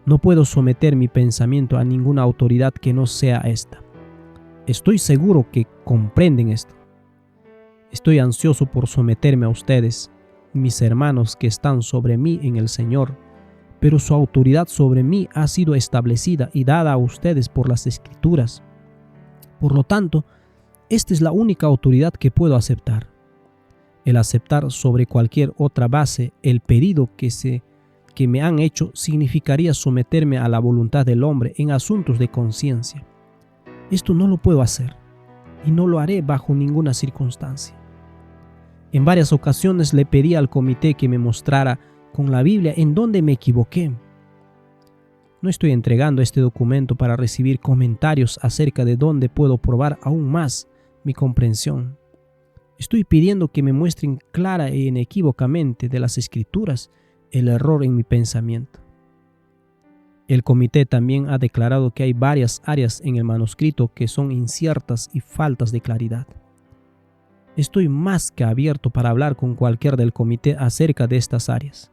No puedo someter mi pensamiento a ninguna autoridad que no sea esta. Estoy seguro que comprenden esto. Estoy ansioso por someterme a ustedes, mis hermanos que están sobre mí en el Señor, pero su autoridad sobre mí ha sido establecida y dada a ustedes por las Escrituras. Por lo tanto, esta es la única autoridad que puedo aceptar. El aceptar sobre cualquier otra base el pedido que me han hecho significaría someterme a la voluntad del hombre en asuntos de conciencia. Esto no lo puedo hacer y no lo haré bajo ninguna circunstancia. En varias ocasiones le pedí al comité que me mostrara con la Biblia en dónde me equivoqué. No estoy entregando este documento para recibir comentarios acerca de dónde puedo probar aún más mi comprensión. Estoy pidiendo que me muestren clara e inequívocamente de las Escrituras el error en mi pensamiento. El comité también ha declarado que hay varias áreas en el manuscrito que son inciertas y faltas de claridad. Estoy más que abierto para hablar con cualquiera del comité acerca de estas áreas.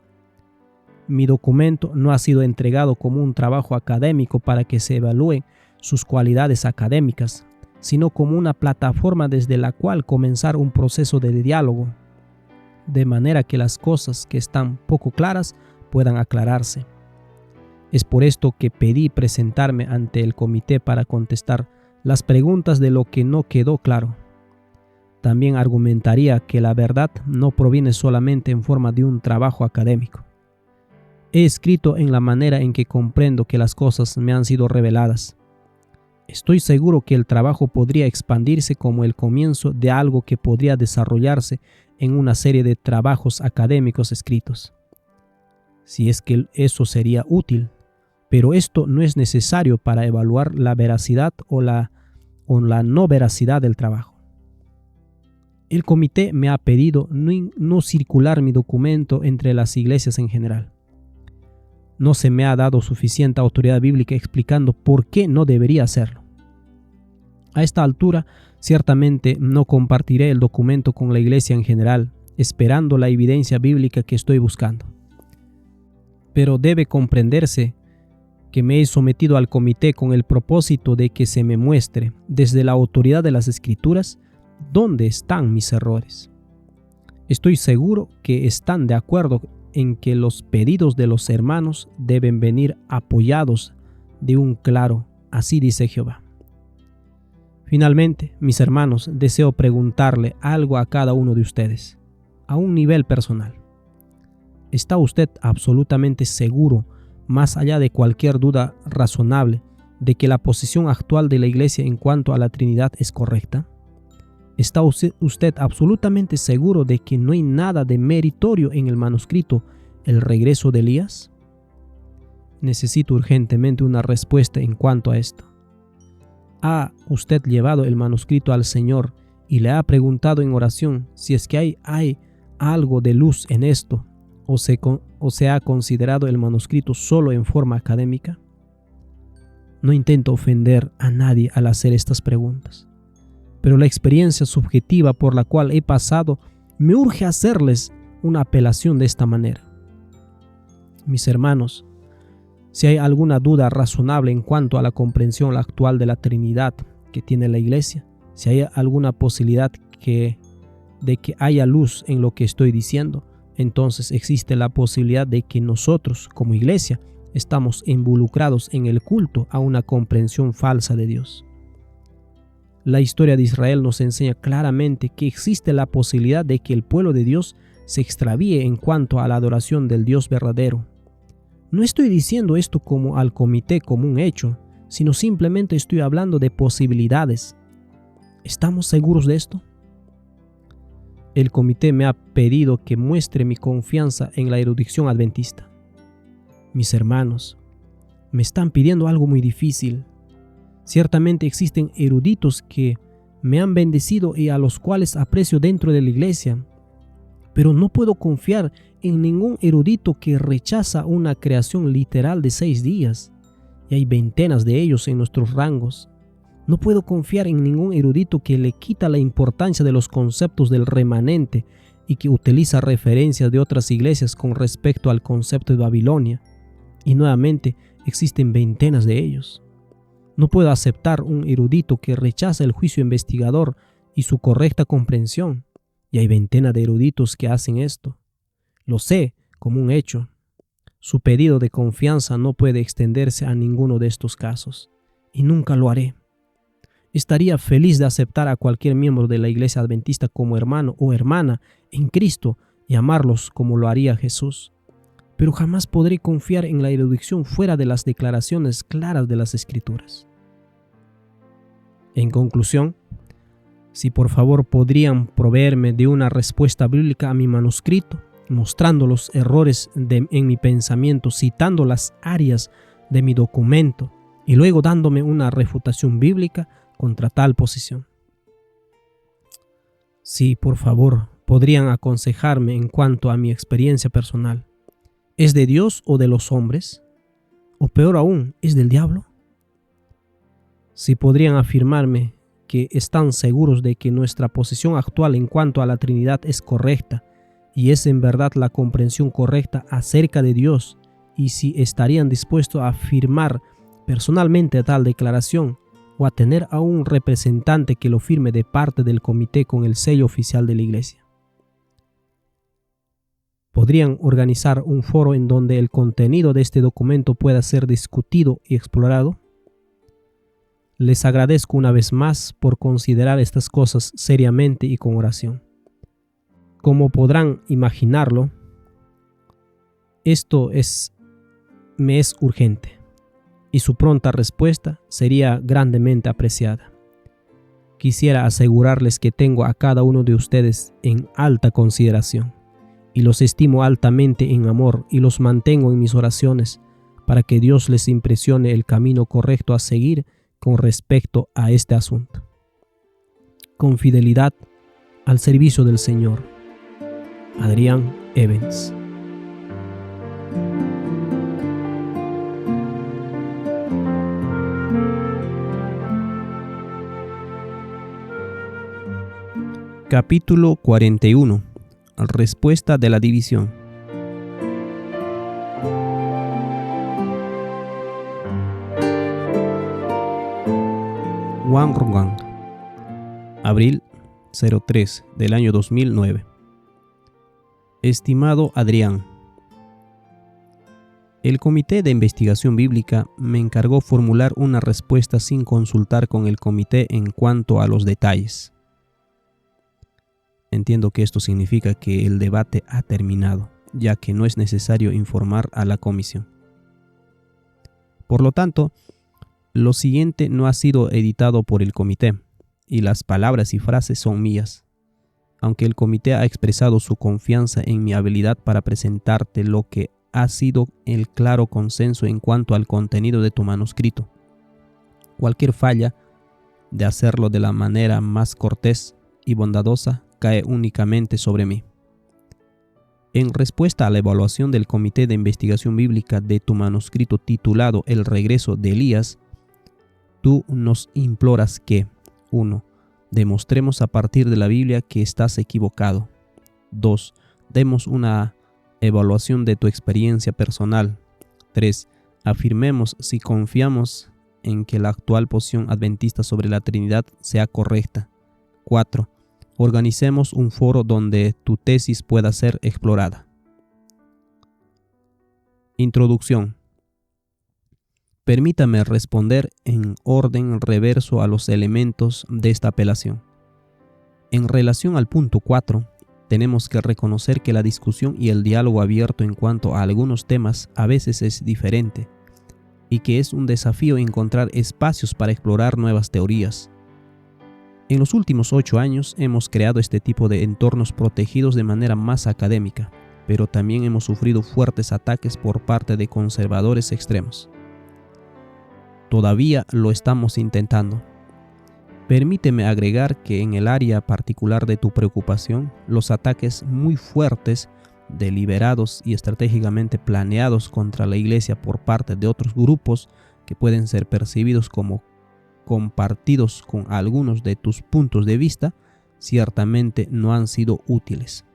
Mi documento no ha sido entregado como un trabajo académico para que se evalúen sus cualidades académicas, sino como una plataforma desde la cual comenzar un proceso de diálogo, de manera que las cosas que están poco claras puedan aclararse. Es por esto que pedí presentarme ante el comité para contestar las preguntas de lo que no quedó claro. También argumentaría que la verdad no proviene solamente en forma de un trabajo académico. He escrito en la manera en que comprendo que las cosas me han sido reveladas. Estoy seguro que el trabajo podría expandirse como el comienzo de algo que podría desarrollarse en una serie de trabajos académicos escritos, si es que eso sería útil, pero esto no es necesario para evaluar la veracidad o la no veracidad del trabajo. El comité me ha pedido no circular mi documento entre las iglesias en general. No se me ha dado suficiente autoridad bíblica explicando por qué no debería hacerlo. A esta altura, ciertamente no compartiré el documento con la iglesia en general, esperando la evidencia bíblica que estoy buscando. Pero debe comprenderse que me he sometido al comité con el propósito de que se me muestre, desde la autoridad de las Escrituras, dónde están mis errores. Estoy seguro que están de acuerdo en que los pedidos de los hermanos deben venir apoyados de un claro, así dice Jehová. Finalmente, mis hermanos, deseo preguntarle algo a cada uno de ustedes, a un nivel personal. ¿Está usted absolutamente seguro, más allá de cualquier duda razonable, de que la posición actual de la Iglesia en cuanto a la Trinidad es correcta? ¿Está usted absolutamente seguro de que no hay nada de meritorio en el manuscrito El regreso de Elías? Necesito urgentemente una respuesta en cuanto a esto. ¿Ha usted llevado el manuscrito al Señor y le ha preguntado en oración si es que hay algo de luz en esto, o se ha considerado el manuscrito solo en forma académica? No intento ofender a nadie al hacer estas preguntas, pero la experiencia subjetiva por la cual he pasado me urge hacerles una apelación de esta manera. Mis hermanos, si hay alguna duda razonable en cuanto a la comprensión actual de la Trinidad que tiene la Iglesia, si hay alguna posibilidad de que haya luz en lo que estoy diciendo, entonces existe la posibilidad de que nosotros, como Iglesia, estamos involucrados en el culto a una comprensión falsa de Dios. La historia de Israel nos enseña claramente que existe la posibilidad de que el pueblo de Dios se extravíe en cuanto a la adoración del Dios verdadero. No estoy diciendo esto como al comité como un hecho, sino simplemente estoy hablando de posibilidades. ¿Estamos seguros de esto? El comité me ha pedido que muestre mi confianza en la erudición adventista. Mis hermanos, me están pidiendo algo muy difícil. Ciertamente existen eruditos que me han bendecido y a los cuales aprecio dentro de la iglesia, pero no puedo confiar en ningún erudito que rechaza una creación literal de 6 días, y hay centenas de ellos en nuestros rangos. No puedo confiar en ningún erudito que le quita la importancia de los conceptos del remanente y que utiliza referencias de otras iglesias con respecto al concepto de Babilonia, y nuevamente existen centenas de ellos. No puedo aceptar un erudito que rechaza el juicio investigador y su correcta comprensión, y hay centenas de eruditos que hacen esto. Lo sé como un hecho. Su pedido de confianza no puede extenderse a ninguno de estos casos, y nunca lo haré. Estaría feliz de aceptar a cualquier miembro de la Iglesia Adventista como hermano o hermana en Cristo y amarlos como lo haría Jesús. Pero jamás podré confiar en la erudición fuera de las declaraciones claras de las Escrituras. En conclusión, si por favor podrían proveerme de una respuesta bíblica a mi manuscrito, mostrando los errores en mi pensamiento, citando las áreas de mi documento y luego dándome una refutación bíblica contra tal posición. Si por favor podrían aconsejarme en cuanto a mi experiencia personal, ¿es de Dios o de los hombres? O peor aún, ¿es del diablo? Si podrían afirmarme que están seguros de que nuestra posición actual en cuanto a la Trinidad es correcta y es en verdad la comprensión correcta acerca de Dios, y si estarían dispuestos a afirmar personalmente tal declaración o a tener a un representante que lo firme de parte del comité con el sello oficial de la Iglesia. ¿Podrían organizar un foro en donde el contenido de este documento pueda ser discutido y explorado? Les agradezco una vez más por considerar estas cosas seriamente y con oración. Como podrán imaginarlo, esto me es urgente y su pronta respuesta sería grandemente apreciada. Quisiera asegurarles que tengo a cada uno de ustedes en alta consideración y los estimo altamente en amor y los mantengo en mis oraciones para que Dios les impresione el camino correcto a seguir con respecto a este asunto. Con fidelidad al servicio del Señor. Adrián Evans. Capítulo 41. Respuesta de la división. Wanrong, abril 03 del año 2009. Estimado Adrián, el Comité de Investigación Bíblica me encargó formular una respuesta sin consultar con el comité en cuanto a los detalles. Entiendo que esto significa que el debate ha terminado, ya que no es necesario informar a la comisión. Por lo tanto, lo siguiente no ha sido editado por el comité, y las palabras y frases son mías. Aunque el comité ha expresado su confianza en mi habilidad para presentarte lo que ha sido el claro consenso en cuanto al contenido de tu manuscrito. Cualquier falla de hacerlo de la manera más cortés y bondadosa cae únicamente sobre mí. En respuesta a la evaluación del Comité de Investigación Bíblica de tu manuscrito titulado El regreso de Elías, tú nos imploras que 1. Demostremos a partir de la Biblia que estás equivocado. 2. Demos una evaluación de tu experiencia personal. 3. Afirmemos si confiamos en que la actual posición adventista sobre la Trinidad sea correcta. 4. Organicemos un foro donde tu tesis pueda ser explorada. Introducción. Permítame responder en orden reverso a los elementos de esta apelación. En relación al punto 4, tenemos que reconocer que la discusión y el diálogo abierto en cuanto a algunos temas a veces es diferente, y que es un desafío encontrar espacios para explorar nuevas teorías. En los últimos 8 años hemos creado este tipo de entornos protegidos de manera más académica, pero también hemos sufrido fuertes ataques por parte de conservadores extremos. Todavía lo estamos intentando. Permíteme agregar que en el área particular de tu preocupación, los ataques muy fuertes, deliberados y estratégicamente planeados contra la Iglesia por parte de otros grupos que pueden ser percibidos como compartidos con algunos de tus puntos de vista, ciertamente no han sido útiles.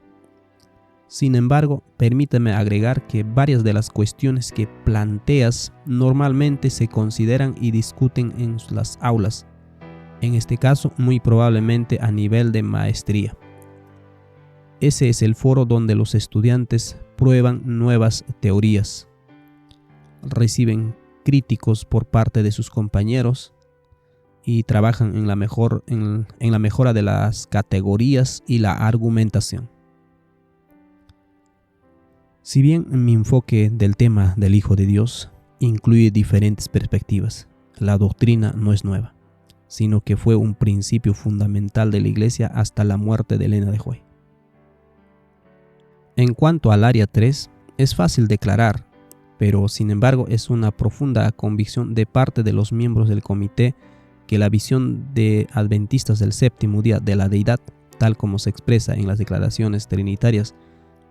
Sin embargo, permíteme agregar que varias de las cuestiones que planteas normalmente se consideran y discuten en las aulas, en este caso muy probablemente a nivel de maestría. Ese es el foro donde los estudiantes prueban nuevas teorías, reciben críticos por parte de sus compañeros, y trabajan en la mejora de las categorías y la argumentación. Si bien mi enfoque del tema del Hijo de Dios incluye diferentes perspectivas, la doctrina no es nueva, sino que fue un principio fundamental de la Iglesia hasta la muerte de Elena de White. En cuanto al área 3, es fácil declarar, pero sin embargo es una profunda convicción de parte de los miembros del comité que la visión de adventistas del séptimo día de la deidad, tal como se expresa en las declaraciones trinitarias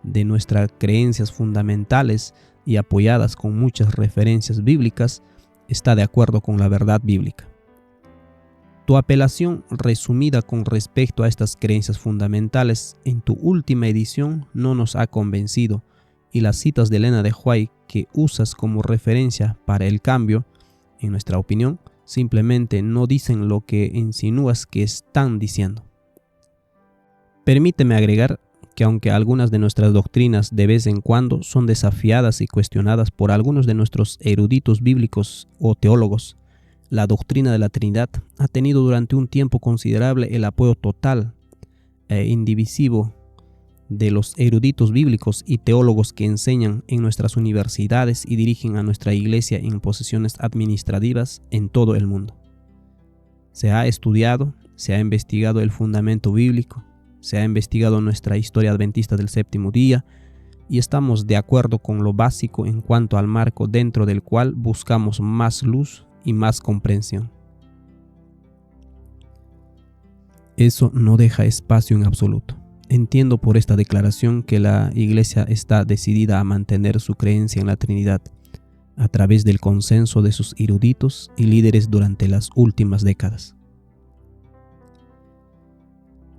de nuestras creencias fundamentales y apoyadas con muchas referencias bíblicas, está de acuerdo con la verdad bíblica. Tu apelación resumida con respecto a estas creencias fundamentales en tu última edición no nos ha convencido, y las citas de Elena de White que usas como referencia para el cambio, en nuestra opinión, simplemente no dicen lo que insinúas que están diciendo. Permíteme agregar que aunque algunas de nuestras doctrinas de vez en cuando son desafiadas y cuestionadas por algunos de nuestros eruditos bíblicos o teólogos, la doctrina de la Trinidad ha tenido durante un tiempo considerable el apoyo total e indivisivo de los eruditos bíblicos y teólogos que enseñan en nuestras universidades y dirigen a nuestra iglesia en posiciones administrativas en todo el mundo. Se ha estudiado, se ha investigado el fundamento bíblico, se ha investigado nuestra historia adventista del séptimo día y estamos de acuerdo con lo básico en cuanto al marco dentro del cual buscamos más luz y más comprensión. Eso no deja espacio en absoluto. Entiendo por esta declaración que la Iglesia está decidida a mantener su creencia en la Trinidad a través del consenso de sus eruditos y líderes durante las últimas décadas.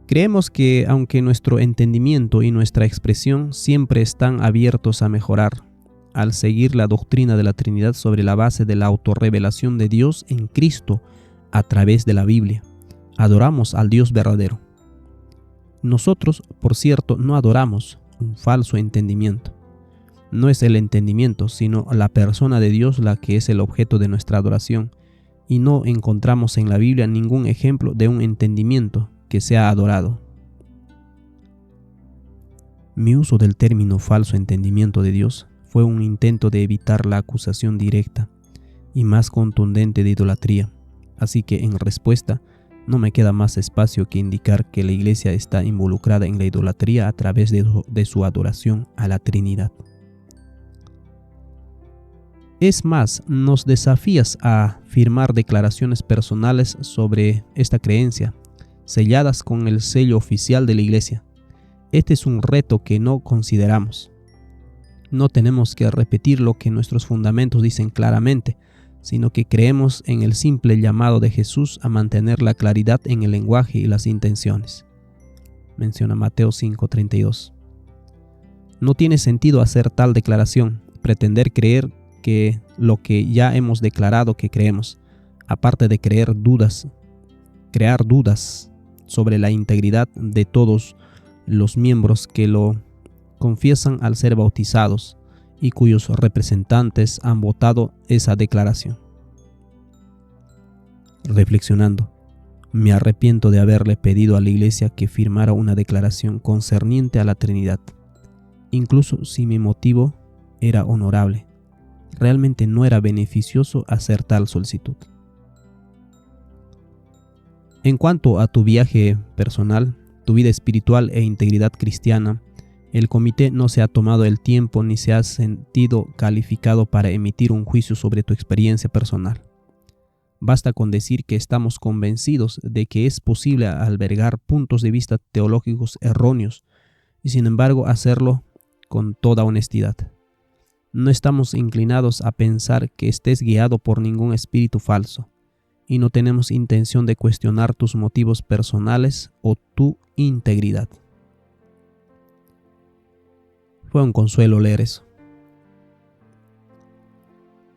Creemos que aunque nuestro entendimiento y nuestra expresión siempre están abiertos a mejorar, al seguir la doctrina de la Trinidad sobre la base de la autorrevelación de Dios en Cristo a través de la Biblia, adoramos al Dios verdadero. Nosotros, por cierto, no adoramos un falso entendimiento. No es el entendimiento, sino la persona de Dios la que es el objeto de nuestra adoración, y no encontramos en la Biblia ningún ejemplo de un entendimiento que sea adorado. Mi uso del término falso entendimiento de Dios fue un intento de evitar la acusación directa y más contundente de idolatría, así que en respuesta, no me queda más espacio que indicar que la Iglesia está involucrada en la idolatría a través de su adoración a la Trinidad. Es más, nos desafías a firmar declaraciones personales sobre esta creencia, selladas con el sello oficial de la Iglesia. Este es un reto que no consideramos. No tenemos que repetir lo que nuestros fundamentos dicen claramente, sino que creemos en el simple llamado de Jesús a mantener la claridad en el lenguaje y las intenciones. Menciona Mateo 5:32. No tiene sentido hacer tal declaración, pretender creer que lo que ya hemos declarado que creemos, aparte de crear dudas sobre la integridad de todos los miembros que lo confiesan al ser bautizados y cuyos representantes han votado esa declaración. Reflexionando, me arrepiento de haberle pedido a la Iglesia que firmara una declaración concerniente a la Trinidad, incluso si mi motivo era honorable. Realmente no era beneficioso hacer tal solicitud. En cuanto a tu viaje personal, tu vida espiritual e integridad cristiana, el comité no se ha tomado el tiempo ni se ha sentido calificado para emitir un juicio sobre tu experiencia personal. Basta con decir que estamos convencidos de que es posible albergar puntos de vista teológicos erróneos y sin embargo hacerlo con toda honestidad. No estamos inclinados a pensar que estés guiado por ningún espíritu falso y no tenemos intención de cuestionar tus motivos personales o tu integridad. Fue un consuelo leer eso.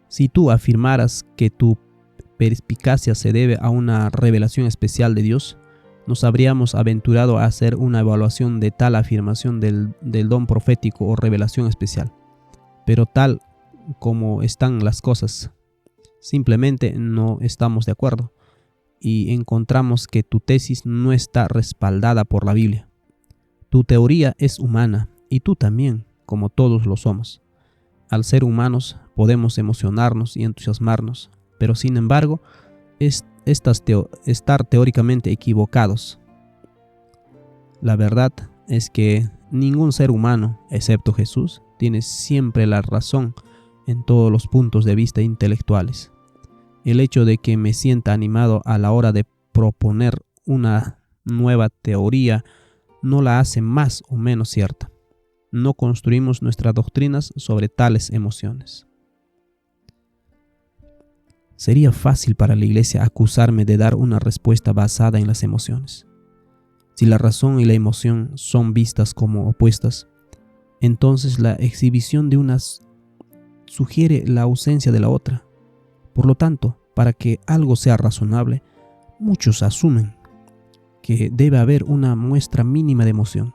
Si tú afirmaras que tu perspicacia se debe a una revelación especial de Dios, nos habríamos aventurado a hacer una evaluación de tal afirmación del don profético o revelación especial. Pero tal como están las cosas, simplemente no estamos de acuerdo. y encontramos que tu tesis no está respaldada por la Biblia. Tu teoría es humana y tú también, como todos lo somos. Al ser humanos podemos emocionarnos y entusiasmarnos, pero sin embargo, estar teóricamente equivocados. La verdad es que ningún ser humano, excepto Jesús, tiene siempre la razón en todos los puntos de vista intelectuales. El hecho de que me sienta animado a la hora de proponer una nueva teoría no la hace más o menos cierta. No construimos nuestras doctrinas sobre tales emociones. Sería fácil para la Iglesia acusarme de dar una respuesta basada en las emociones. Si la razón y la emoción son vistas como opuestas, entonces la exhibición de una sugiere la ausencia de la otra. Por lo tanto, para que algo sea razonable, muchos asumen que debe haber una muestra mínima de emoción.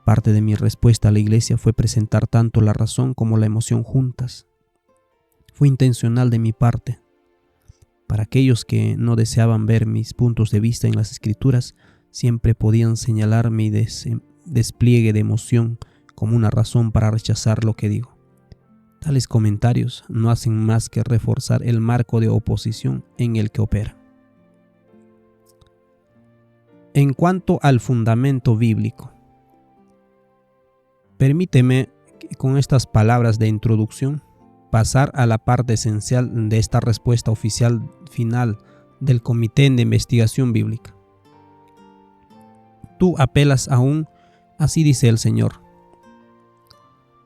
Parte de mi respuesta a la Iglesia fue presentar tanto la razón como la emoción juntas. Fue intencional de mi parte. Para aquellos que no deseaban ver mis puntos de vista en las Escrituras, siempre podían señalar mi despliegue de emoción como una razón para rechazar lo que digo. Tales comentarios no hacen más que reforzar el marco de oposición en el que opera. En cuanto al fundamento bíblico, permíteme, con estas palabras de introducción, pasar a la parte esencial de esta respuesta oficial final del Comité de Investigación Bíblica. Tú apelas aún, así dice el Señor,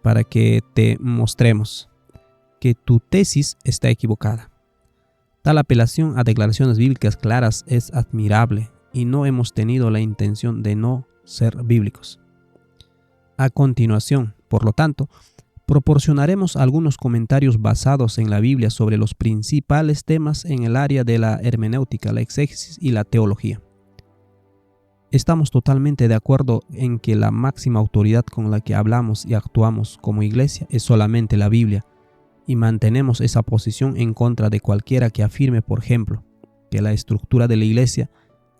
para que te mostremos que tu tesis está equivocada. Tal apelación a declaraciones bíblicas claras es admirable y no hemos tenido la intención de no ser bíblicos. A continuación, por lo tanto, proporcionaremos algunos comentarios basados en la Biblia sobre los principales temas en el área de la hermenéutica, la exégesis y la teología. Estamos totalmente de acuerdo en que la máxima autoridad con la que hablamos y actuamos como iglesia es solamente la Biblia, y mantenemos esa posición en contra de cualquiera que afirme, por ejemplo, que la estructura de la iglesia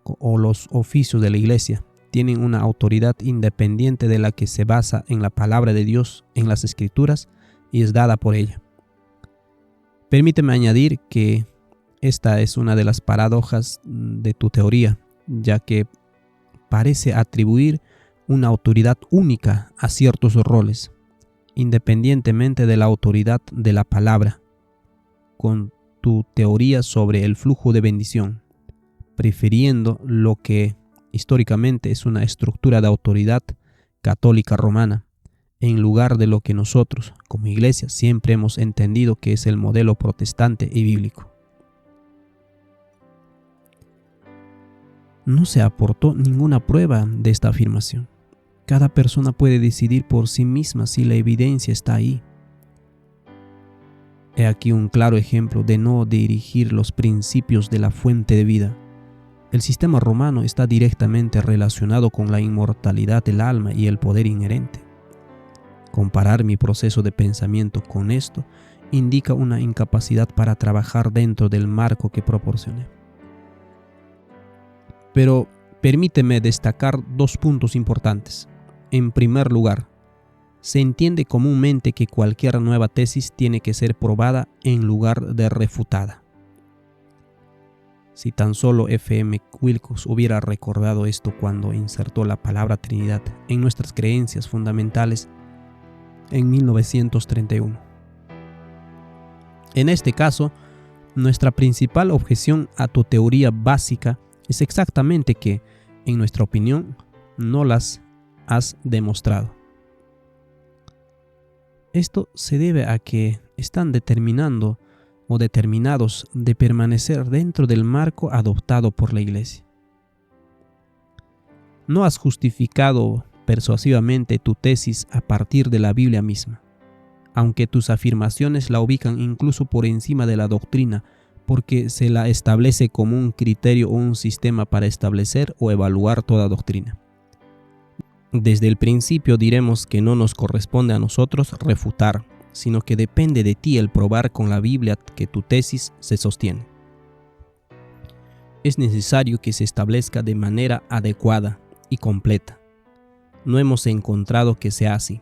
o los oficios de la iglesia tienen una autoridad independiente de la que se basa en la palabra de Dios en las Escrituras y es dada por ella. Permíteme añadir que esta es una de las paradojas de tu teoría, ya que parece atribuir una autoridad única a ciertos roles, independientemente de la autoridad de la palabra, con tu teoría sobre el flujo de bendición, prefiriendo lo que históricamente es una estructura de autoridad católica romana, en lugar de lo que nosotros, como iglesia, siempre hemos entendido que es el modelo protestante y bíblico. No se aportó ninguna prueba de esta afirmación. Cada persona puede decidir por sí misma si la evidencia está ahí. He aquí un claro ejemplo de no dirigir los principios de la fuente de vida. El sistema romano está directamente relacionado con la inmortalidad del alma y el poder inherente. Comparar mi proceso de pensamiento con esto indica una incapacidad para trabajar dentro del marco que proporcioné. Pero permíteme destacar dos puntos importantes. En primer lugar, se entiende comúnmente que cualquier nueva tesis tiene que ser probada en lugar de refutada. Si tan solo F.M. Wilcox hubiera recordado esto cuando insertó la palabra Trinidad en nuestras creencias fundamentales en 1931. En este caso, nuestra principal objeción a tu teoría básica es exactamente que, en nuestra opinión, no las has demostrado. Esto se debe a que están determinados de permanecer dentro del marco adoptado por la Iglesia. No has justificado persuasivamente tu tesis a partir de la Biblia misma, aunque tus afirmaciones la ubican incluso por encima de la doctrina, porque se la establece como un criterio o un sistema para establecer o evaluar toda doctrina. Desde el principio diremos que no nos corresponde a nosotros refutar, sino que depende de ti el probar con la Biblia que tu tesis se sostiene. Es necesario que se establezca de manera adecuada y completa. No hemos encontrado que sea así.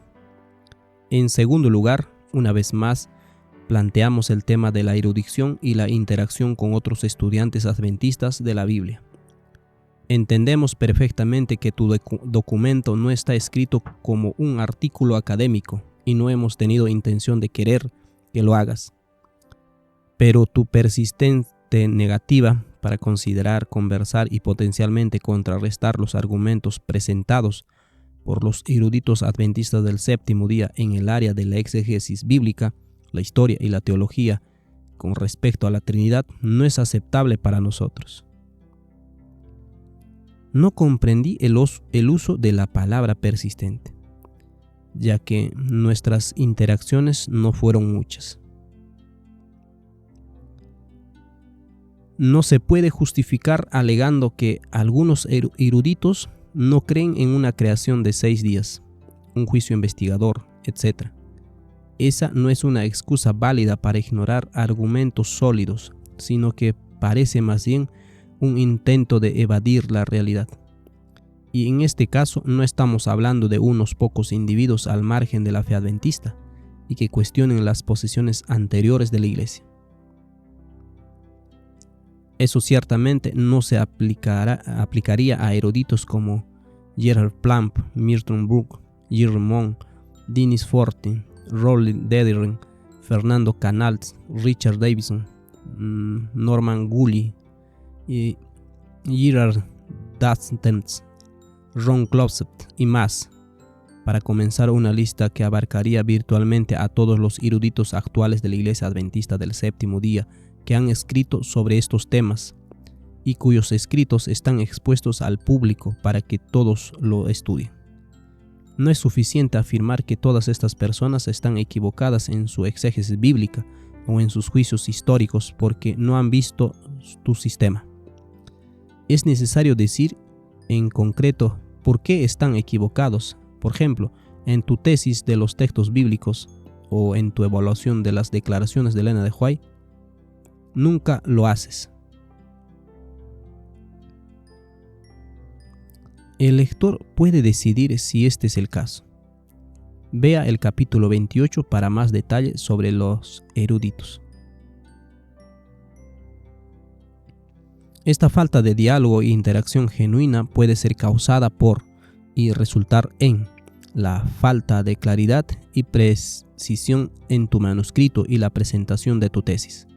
En segundo lugar, una vez más, planteamos el tema de la erudición y la interacción con otros estudiantes adventistas de la Biblia. Entendemos perfectamente que tu documento no está escrito como un artículo académico y no hemos tenido intención de querer que lo hagas. Pero tu persistente negativa para considerar, conversar y potencialmente contrarrestar los argumentos presentados por los eruditos adventistas del séptimo día en el área de la exégesis bíblica, la historia y la teología con respecto a la Trinidad no es aceptable para nosotros. No comprendí el uso de la palabra persistente, ya que nuestras interacciones no fueron muchas. No se puede justificar alegando que algunos eruditos no creen en una creación de 6 días, un juicio investigador, etc. Esa no es una excusa válida para ignorar argumentos sólidos, sino que parece más bien un intento de evadir la realidad. Y en este caso no estamos hablando de unos pocos individuos al margen de la fe adventista y que cuestionen las posiciones anteriores de la Iglesia. Eso ciertamente no se aplicaría a eruditos como Gerhard Plumb, Milton Brooke, Jerry Moon, Dennis Fortin, Roland Dedering, Fernando Canals, Richard Davidson, Norman Gully, Gerard Dastens, Ron Closet y más, para comenzar una lista que abarcaría virtualmente a todos los eruditos actuales de la Iglesia Adventista del Séptimo Día que han escrito sobre estos temas y cuyos escritos están expuestos al público para que todos lo estudien. No es suficiente afirmar que todas estas personas están equivocadas en su exégesis bíblica o en sus juicios históricos porque no han visto tu sistema. Es necesario decir en concreto por qué están equivocados. Por ejemplo, en tu tesis de los textos bíblicos o en tu evaluación de las declaraciones de Elena de White, nunca lo haces. El lector puede decidir si este es el caso. Vea el capítulo 28 para más detalles sobre los eruditos. Esta falta de diálogo e interacción genuina puede ser causada por y resultar en la falta de claridad y precisión en tu manuscrito y la presentación de tu tesis.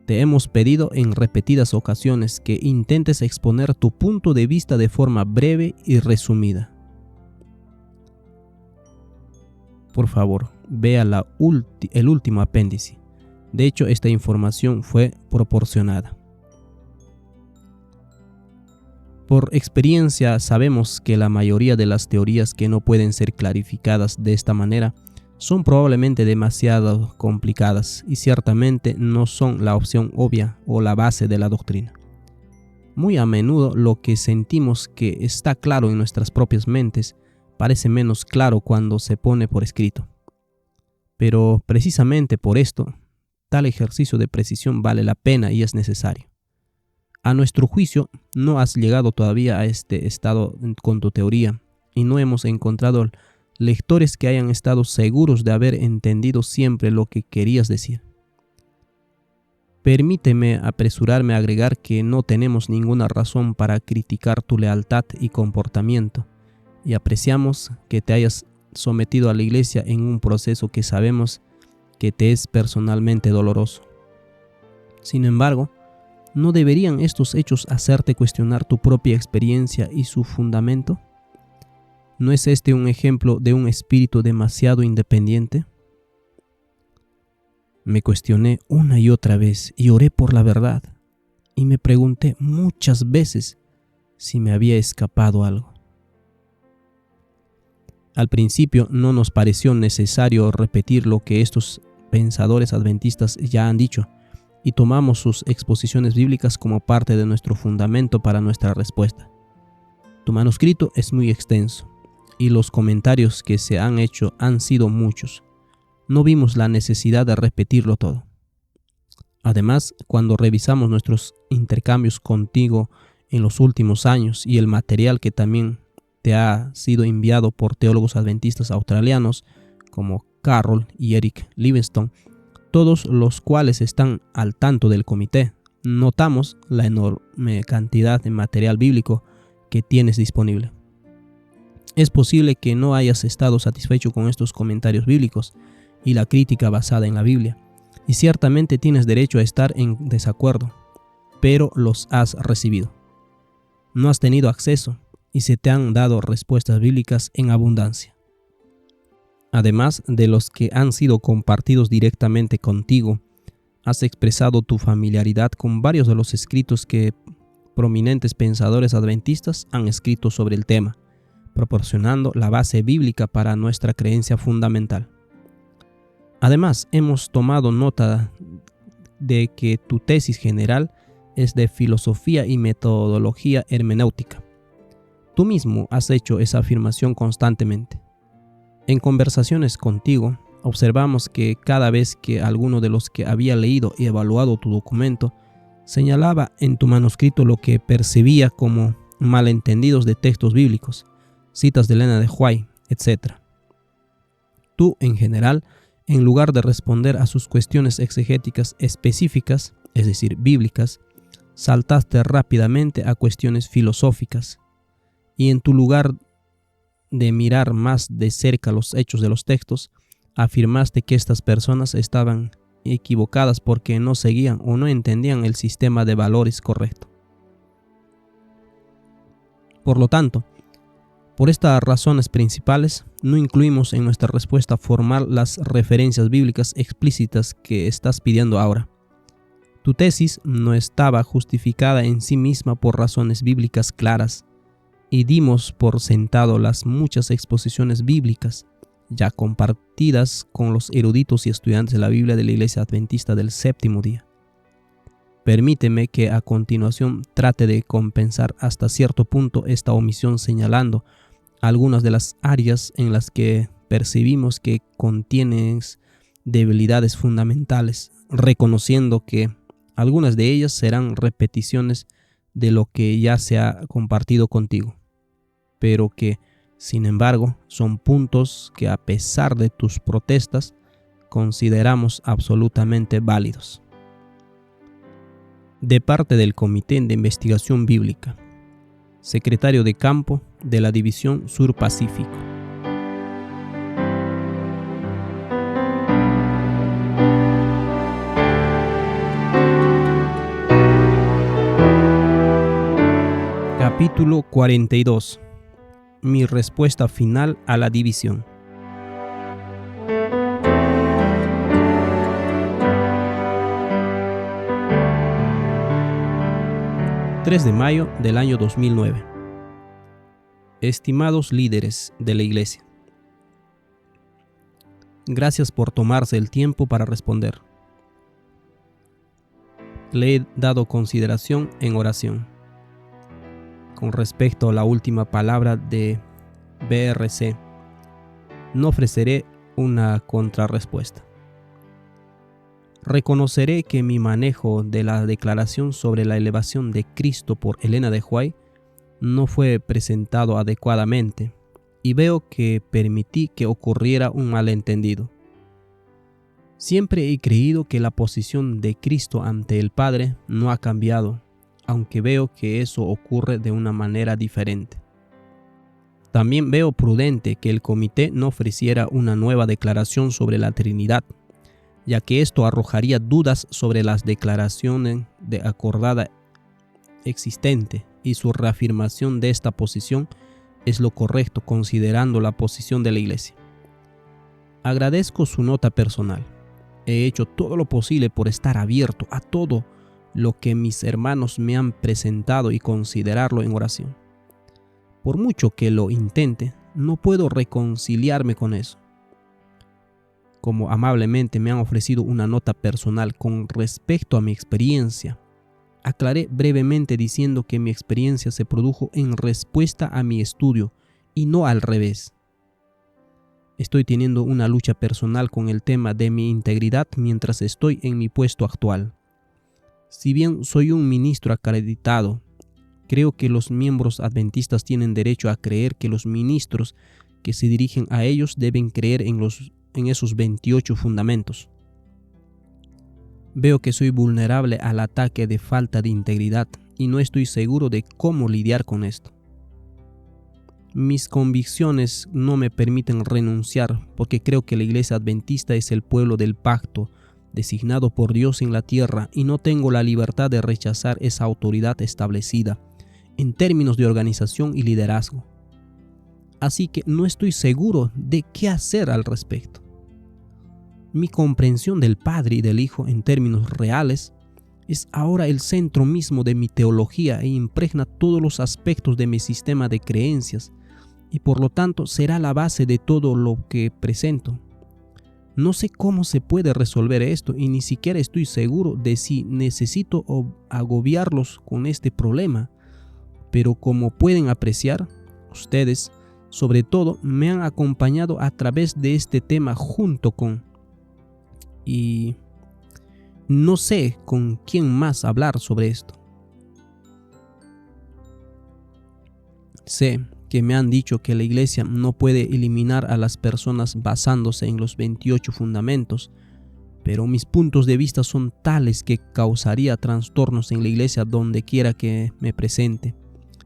Te hemos pedido en repetidas ocasiones que intentes exponer tu punto de vista de forma breve y resumida. Por favor, vea el último apéndice. De hecho, esta información fue proporcionada. Por experiencia sabemos que la mayoría de las teorías que no pueden ser clarificadas de esta manera son probablemente demasiado complicadas y ciertamente no son la opción obvia o la base de la doctrina. Muy a menudo lo que sentimos que está claro en nuestras propias mentes parece menos claro cuando se pone por escrito. Pero precisamente por esto, tal ejercicio de precisión vale la pena y es necesario. A nuestro juicio, no has llegado todavía a este estado con tu teoría y no hemos encontrado lectores que hayan estado seguros de haber entendido siempre lo que querías decir. Permíteme apresurarme a agregar que no tenemos ninguna razón para criticar tu lealtad y comportamiento y apreciamos que te hayas sometido a la Iglesia en un proceso que sabemos que te es personalmente doloroso. Sin embargo, ¿no deberían estos hechos hacerte cuestionar tu propia experiencia y su fundamento? ¿No es este un ejemplo de un espíritu demasiado independiente? Me cuestioné una y otra vez y oré por la verdad, y me pregunté muchas veces si me había escapado algo. Al principio no nos pareció necesario repetir lo que estos pensadores adventistas ya han dicho, y tomamos sus exposiciones bíblicas como parte de nuestro fundamento para nuestra respuesta. Tu manuscrito es muy extenso, y los comentarios que se han hecho han sido muchos. No vimos la necesidad de repetirlo todo. Además, cuando revisamos nuestros intercambios contigo en los últimos años y el material que también te ha sido enviado por teólogos adventistas australianos como Carroll y Eric Livingstone, todos los cuales están al tanto del comité, notamos la enorme cantidad de material bíblico que tienes disponible. Es posible que no hayas estado satisfecho con estos comentarios bíblicos y la crítica basada en la Biblia, y ciertamente tienes derecho a estar en desacuerdo, pero los has recibido. No has tenido acceso y se te han dado respuestas bíblicas en abundancia. Además de los que han sido compartidos directamente contigo, has expresado tu familiaridad con varios de los escritos que prominentes pensadores adventistas han escrito sobre el tema, proporcionando la base bíblica para nuestra creencia fundamental. Además, hemos tomado nota de que tu tesis general es de filosofía y metodología hermenéutica. Tú mismo has hecho esa afirmación constantemente. En conversaciones contigo, observamos que cada vez que alguno de los que había leído y evaluado tu documento señalaba en tu manuscrito lo que percibía como malentendidos de textos bíblicos, citas de Elena de White, etc. Tú, en general, en lugar de responder a sus cuestiones exegéticas específicas, es decir, bíblicas, saltaste rápidamente a cuestiones filosóficas, y en tu lugar de mirar más de cerca los hechos de los textos, afirmaste que estas personas estaban equivocadas porque no seguían o no entendían el sistema de valores correcto. Por lo tanto, por estas razones principales, no incluimos en nuestra respuesta formal las referencias bíblicas explícitas que estás pidiendo ahora. Tu tesis no estaba justificada en sí misma por razones bíblicas claras, y dimos por sentado las muchas exposiciones bíblicas ya compartidas con los eruditos y estudiantes de la Biblia de la Iglesia Adventista del Séptimo Día. Permíteme que a continuación trate de compensar hasta cierto punto esta omisión señalando algunas de las áreas en las que percibimos que contienes debilidades fundamentales, reconociendo que algunas de ellas serán repeticiones de lo que ya se ha compartido contigo, pero que, sin embargo, son puntos que a pesar de tus protestas, consideramos absolutamente válidos. De parte del Comité de Investigación Bíblica, Secretario de Campo de la División Sur Pacífico. Capítulo 42. Mi respuesta final a la división. ...3 de mayo del año 2009. Estimados líderes de la Iglesia, gracias por tomarse el tiempo para responder. Le he dado consideración en oración. Con respecto a la última palabra de BRC, no ofreceré una contrarrespuesta. Reconoceré que mi manejo de la declaración sobre la elevación de Cristo por Elena de White no fue presentado adecuadamente y veo que permití que ocurriera un malentendido. Siempre he creído que la posición de Cristo ante el Padre no ha cambiado, aunque veo que eso ocurre de una manera diferente. También veo prudente que el comité no ofreciera una nueva declaración sobre la Trinidad, ya que esto arrojaría dudas sobre las declaraciones de acordada existente y su reafirmación de esta posición es lo correcto considerando la posición de la Iglesia. Agradezco su nota personal. He hecho todo lo posible por estar abierto a todo lo que mis hermanos me han presentado y considerarlo en oración. Por mucho que lo intente, no puedo reconciliarme con eso. Como amablemente me han ofrecido una nota personal con respecto a mi experiencia, aclaré brevemente diciendo que mi experiencia se produjo en respuesta a mi estudio y no al revés. Estoy teniendo una lucha personal con el tema de mi integridad mientras estoy en mi puesto actual, Si bien soy un ministro acreditado, creo que los miembros adventistas tienen derecho a creer que los ministros que se dirigen a ellos deben creer en esos 28 fundamentos. Veo que soy vulnerable al ataque de falta de integridad y no estoy seguro de cómo lidiar con esto. Mis convicciones no me permiten renunciar porque creo que la Iglesia Adventista es el pueblo del pacto designado por Dios en la tierra y no tengo la libertad de rechazar esa autoridad establecida en términos de organización y liderazgo. Así que no estoy seguro de qué hacer al respecto. Mi comprensión del Padre y del Hijo en términos reales es ahora el centro mismo de mi teología e impregna todos los aspectos de mi sistema de creencias y por lo tanto será la base de todo lo que presento. No sé cómo se puede resolver esto y ni siquiera estoy seguro de si necesito agobiarlos con este problema, pero como pueden apreciar, ustedes sobre todo me han acompañado a través de este tema junto con y no sé con quién más hablar sobre esto. Sé que me han dicho que la iglesia no puede eliminar a las personas basándose en los 28 fundamentos, pero mis puntos de vista son tales que causaría trastornos en la iglesia donde quiera que me presente,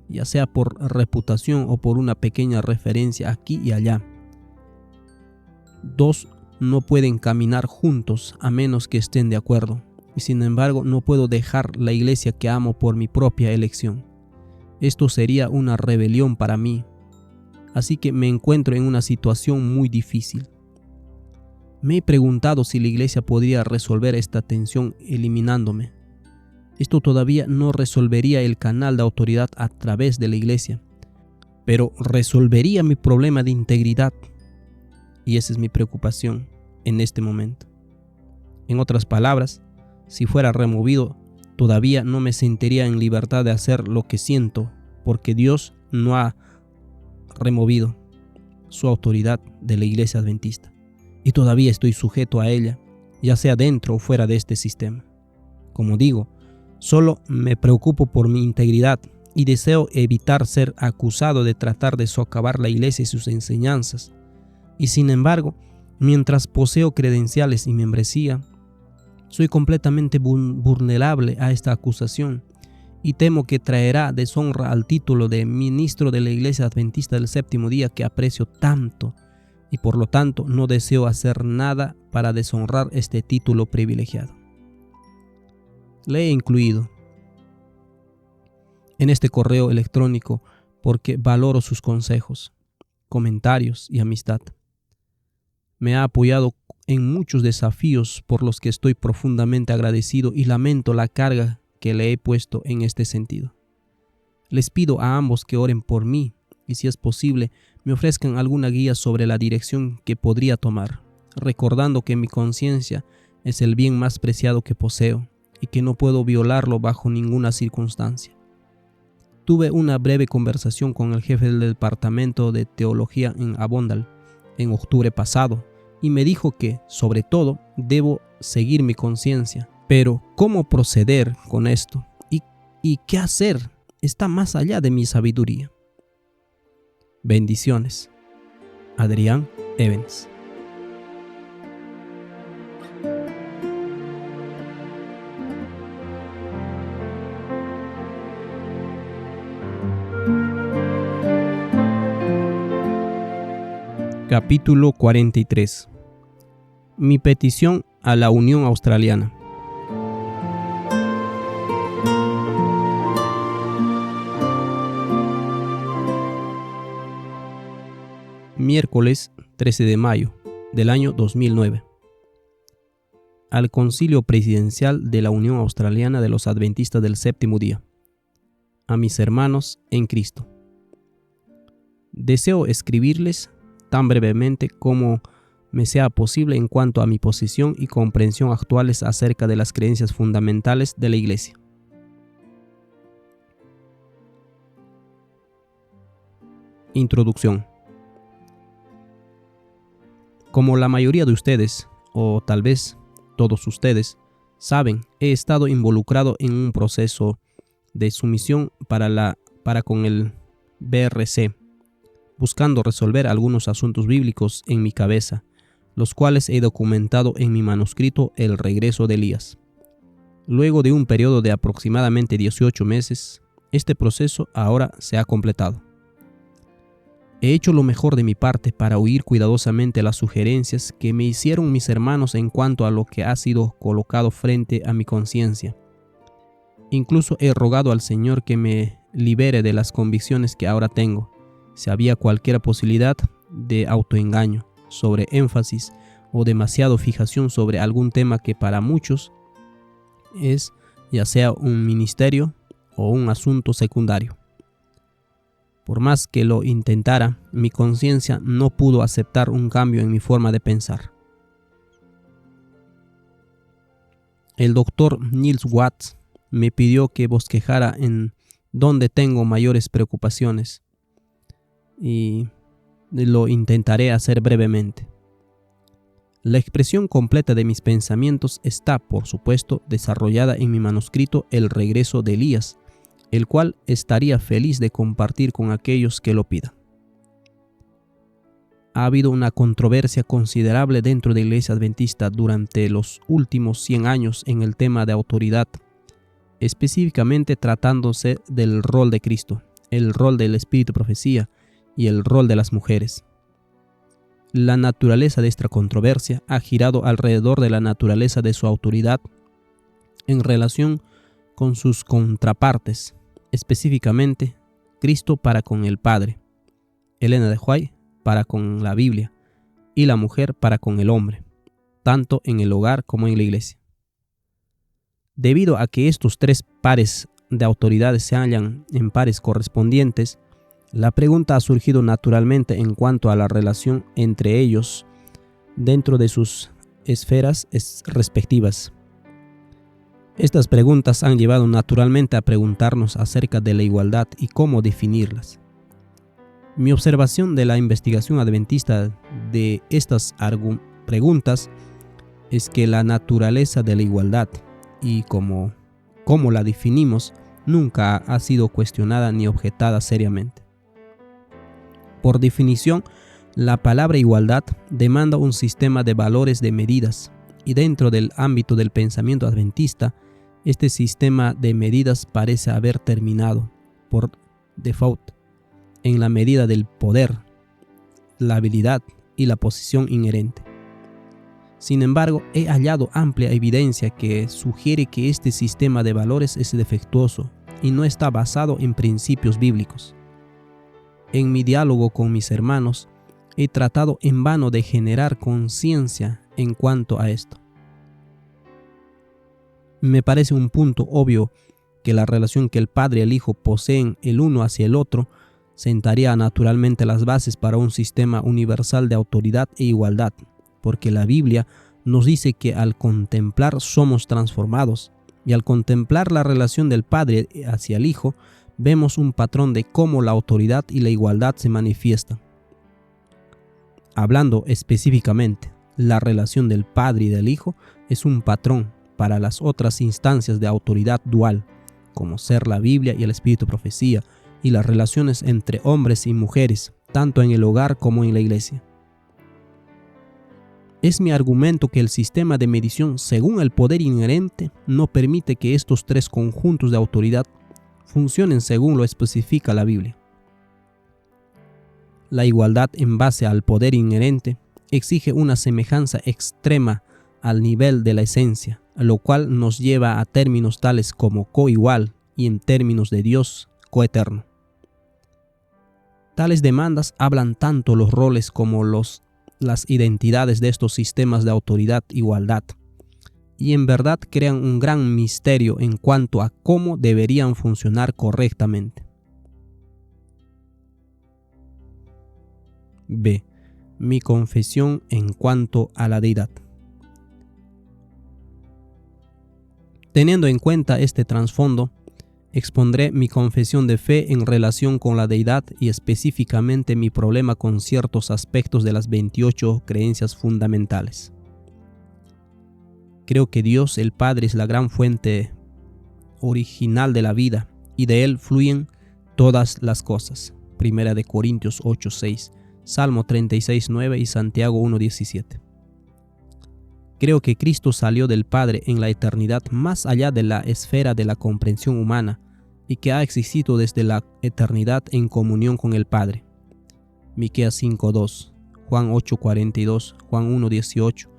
ya sea por reputación o por una pequeña referencia aquí y allá. Dos no pueden caminar juntos a menos que estén de acuerdo, y sin embargo no puedo dejar la iglesia que amo por mi propia elección. Esto sería una rebelión para mí, así que me encuentro en una situación muy difícil. Me he preguntado si la iglesia podría resolver esta tensión eliminándome. Esto todavía no resolvería el canal de autoridad a través de la iglesia, pero resolvería mi problema de integridad, y esa es mi preocupación en este momento. En otras palabras, si fuera removido, todavía no me sentiría en libertad de hacer lo que siento, porque Dios no ha removido su autoridad de la iglesia adventista, y todavía estoy sujeto a ella, ya sea dentro o fuera de este sistema. Como digo, solo me preocupo por mi integridad y deseo evitar ser acusado de tratar de socavar la iglesia y sus enseñanzas. Y sin embargo, mientras poseo credenciales y membresía, soy completamente vulnerable a esta acusación y temo que traerá deshonra al título de ministro de la Iglesia Adventista del Séptimo Día que aprecio tanto y por lo tanto no deseo hacer nada para deshonrar este título privilegiado. Le he incluido en este correo electrónico porque valoro sus consejos, comentarios y amistad. Me ha apoyado en muchos desafíos por los que estoy profundamente agradecido y lamento la carga que le he puesto en este sentido. Les pido a ambos que oren por mí y si es posible me ofrezcan alguna guía sobre la dirección que podría tomar, recordando que mi conciencia es el bien más preciado que poseo y que no puedo violarlo bajo ninguna circunstancia. Tuve una breve conversación con el jefe del departamento de teología en Avondale en octubre pasado y me dijo que, sobre todo, debo seguir mi conciencia. Pero, ¿cómo proceder con esto? ¿Y qué hacer? Está más allá de mi sabiduría. Bendiciones. Adrián Evans. Capítulo 43. Mi petición a la Unión Australiana. Miércoles 13 de mayo del año 2009. Al Concilio Presidencial de la Unión Australiana de los Adventistas del Séptimo Día. A mis hermanos en Cristo. Deseo escribirles tan brevemente como me sea posible en cuanto a mi posición y comprensión actuales acerca de las creencias fundamentales de la Iglesia. Introducción. Como la mayoría de ustedes, o tal vez todos ustedes, Saben, he estado involucrado en un proceso de sumisión para con el BRC, buscando resolver algunos asuntos bíblicos en mi cabeza, los cuales he documentado en mi manuscrito El regreso de Elías. Luego de un periodo de aproximadamente 18 meses, este proceso ahora se ha completado. He hecho lo mejor de mi parte para oír cuidadosamente las sugerencias que me hicieron mis hermanos en cuanto a lo que ha sido colocado frente a mi conciencia. Incluso he rogado al Señor que me libere de las convicciones que ahora tengo, si había cualquier posibilidad de autoengaño, sobreénfasis o demasiada fijación sobre algún tema que para muchos es ya sea un ministerio o un asunto secundario. Por más que lo intentara, mi conciencia no pudo aceptar un cambio en mi forma de pensar. El doctor Niels Watts me pidió que bosquejara en donde tengo mayores preocupaciones y lo intentaré hacer brevemente. La expresión completa de mis pensamientos está, por supuesto, desarrollada en mi manuscrito El regreso de Elías, el cual estaría feliz de compartir con aquellos que lo pidan. Ha habido una controversia considerable dentro de la Iglesia Adventista durante los últimos 100 años en el tema de autoridad, específicamente tratándose del rol de Cristo, el rol del Espíritu de Profecía y el rol de las mujeres. La naturaleza de esta controversia ha girado alrededor de la naturaleza de su autoridad en relación con sus contrapartes, específicamente Cristo para con el Padre, Elena de White para con la Biblia y la mujer para con el hombre, tanto en el hogar como en la iglesia. Debido a que estos tres pares de autoridades se hallan en pares correspondientes, la pregunta ha surgido naturalmente en cuanto a la relación entre ellos dentro de sus esferas respectivas. Estas preguntas han llevado naturalmente a preguntarnos acerca de la igualdad y cómo definirlas. Mi observación de la investigación adventista de estas preguntas es que la naturaleza de la igualdad y cómo la definimos nunca ha sido cuestionada ni objetada seriamente. Por definición, la palabra igualdad demanda un sistema de valores de medidas, y dentro del ámbito del pensamiento adventista, este sistema de medidas parece haber terminado, por default, en la medida del poder, la habilidad y la posición inherente. Sin embargo, he hallado amplia evidencia que sugiere que este sistema de valores es defectuoso y no está basado en principios bíblicos. En mi diálogo con mis hermanos, he tratado en vano de generar conciencia en cuanto a esto. Me parece un punto obvio que la relación que el Padre y el Hijo poseen el uno hacia el otro sentaría naturalmente las bases para un sistema universal de autoridad e igualdad, porque la Biblia nos dice que al contemplar somos transformados, y al contemplar la relación del Padre hacia el Hijo, vemos un patrón de cómo la autoridad y la igualdad se manifiestan. Hablando específicamente, la relación del Padre y del Hijo es un patrón para las otras instancias de autoridad dual, como ser la Biblia y el Espíritu de Profecía, y las relaciones entre hombres y mujeres, tanto en el hogar como en la iglesia. Es mi argumento que el sistema de medición según el poder inherente no permite que estos tres conjuntos de autoridad funcionen según lo especifica la Biblia. La igualdad en base al poder inherente exige una semejanza extrema al nivel de la esencia, lo cual nos lleva a términos tales como coigual y en términos de Dios, coeterno. Tales demandas hablan tanto los roles como las identidades de estos sistemas de autoridad-igualdad, y en verdad crean un gran misterio en cuanto a cómo deberían funcionar correctamente. B. Mi confesión en cuanto a la deidad. Teniendo en cuenta este trasfondo, expondré mi confesión de fe en relación con la deidad y específicamente mi problema con ciertos aspectos de las 28 creencias fundamentales. Creo que Dios el Padre es la gran fuente original de la vida y de Él fluyen todas las cosas. Primera de Corintios 8:6, Salmo 36:9 y Santiago 1:17. Creo que Cristo salió del Padre en la eternidad más allá de la esfera de la comprensión humana y que ha existido desde la eternidad en comunión con el Padre. Miqueas 5:2, Juan 8:42, Juan 1:18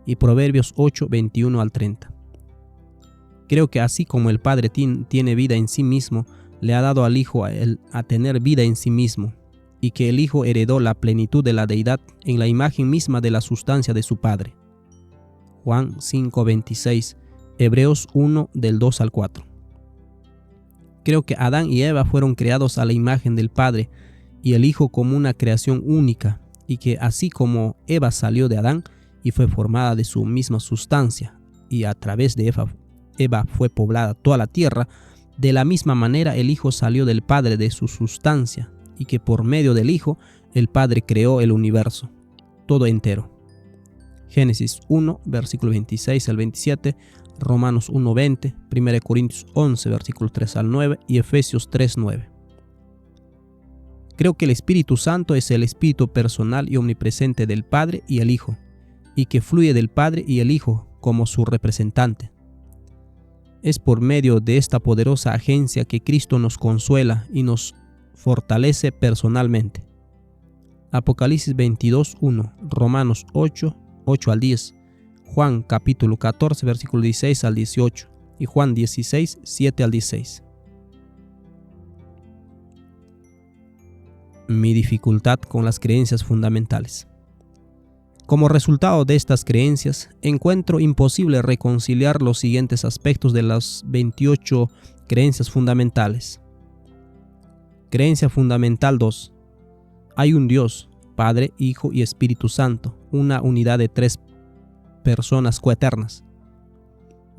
y Proverbios 8:21 al 30. Creo que así como el Padre tiene vida en sí mismo, le ha dado al Hijo a tener vida en sí mismo, y que el Hijo heredó la plenitud de la deidad en la imagen misma de la sustancia de su Padre. Juan 5:26, Hebreos 1 del 2 al 4. Creo que Adán y Eva fueron creados a la imagen del Padre y el Hijo como una creación única, y que así como Eva salió de Adán y fue formada de su misma sustancia, y a través de Eva fue poblada toda la tierra, de la misma manera el Hijo salió del Padre de su sustancia, y que por medio del Hijo el Padre creó el universo, todo entero. Génesis 1, versículo 26 al 27, Romanos 1:20, 1 Corintios 11, versículos 3 al 9 y Efesios 3:9. Creo que el Espíritu Santo es el Espíritu personal y omnipresente del Padre y el Hijo, y que fluye del Padre y el Hijo como su representante. Es por medio de esta poderosa agencia que Cristo nos consuela y nos fortalece personalmente. Apocalipsis 22:1, Romanos 8 al 10, Juan capítulo 14, versículo 16 al 18 y Juan 16, 7 al 16. Mi dificultad con las creencias fundamentales. Como resultado de estas creencias, encuentro imposible reconciliar los siguientes aspectos de las 28 creencias fundamentales. Creencia fundamental 2. Hay un Dios, Padre, Hijo y Espíritu Santo, una unidad de 3 personas coeternas.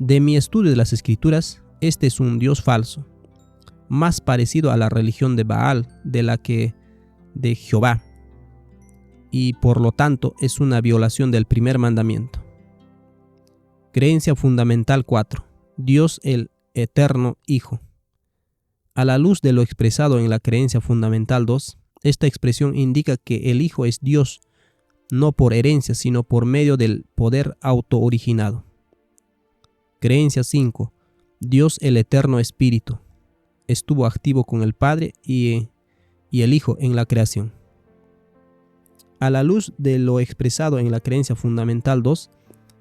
De mi estudio de las Escrituras, este es un Dios falso, más parecido a la religión de Baal de la que de Jehová, y por lo tanto es una violación del primer mandamiento. Creencia fundamental 4. Dios el eterno Hijo. A la luz de lo expresado en la creencia fundamental 2, esta expresión indica que el Hijo es Dios, no por herencia, sino por medio del poder autooriginado. Creencia 5. Dios el eterno Espíritu. Estuvo activo con el Padre y el Hijo en la creación. A la luz de lo expresado en la creencia fundamental 2,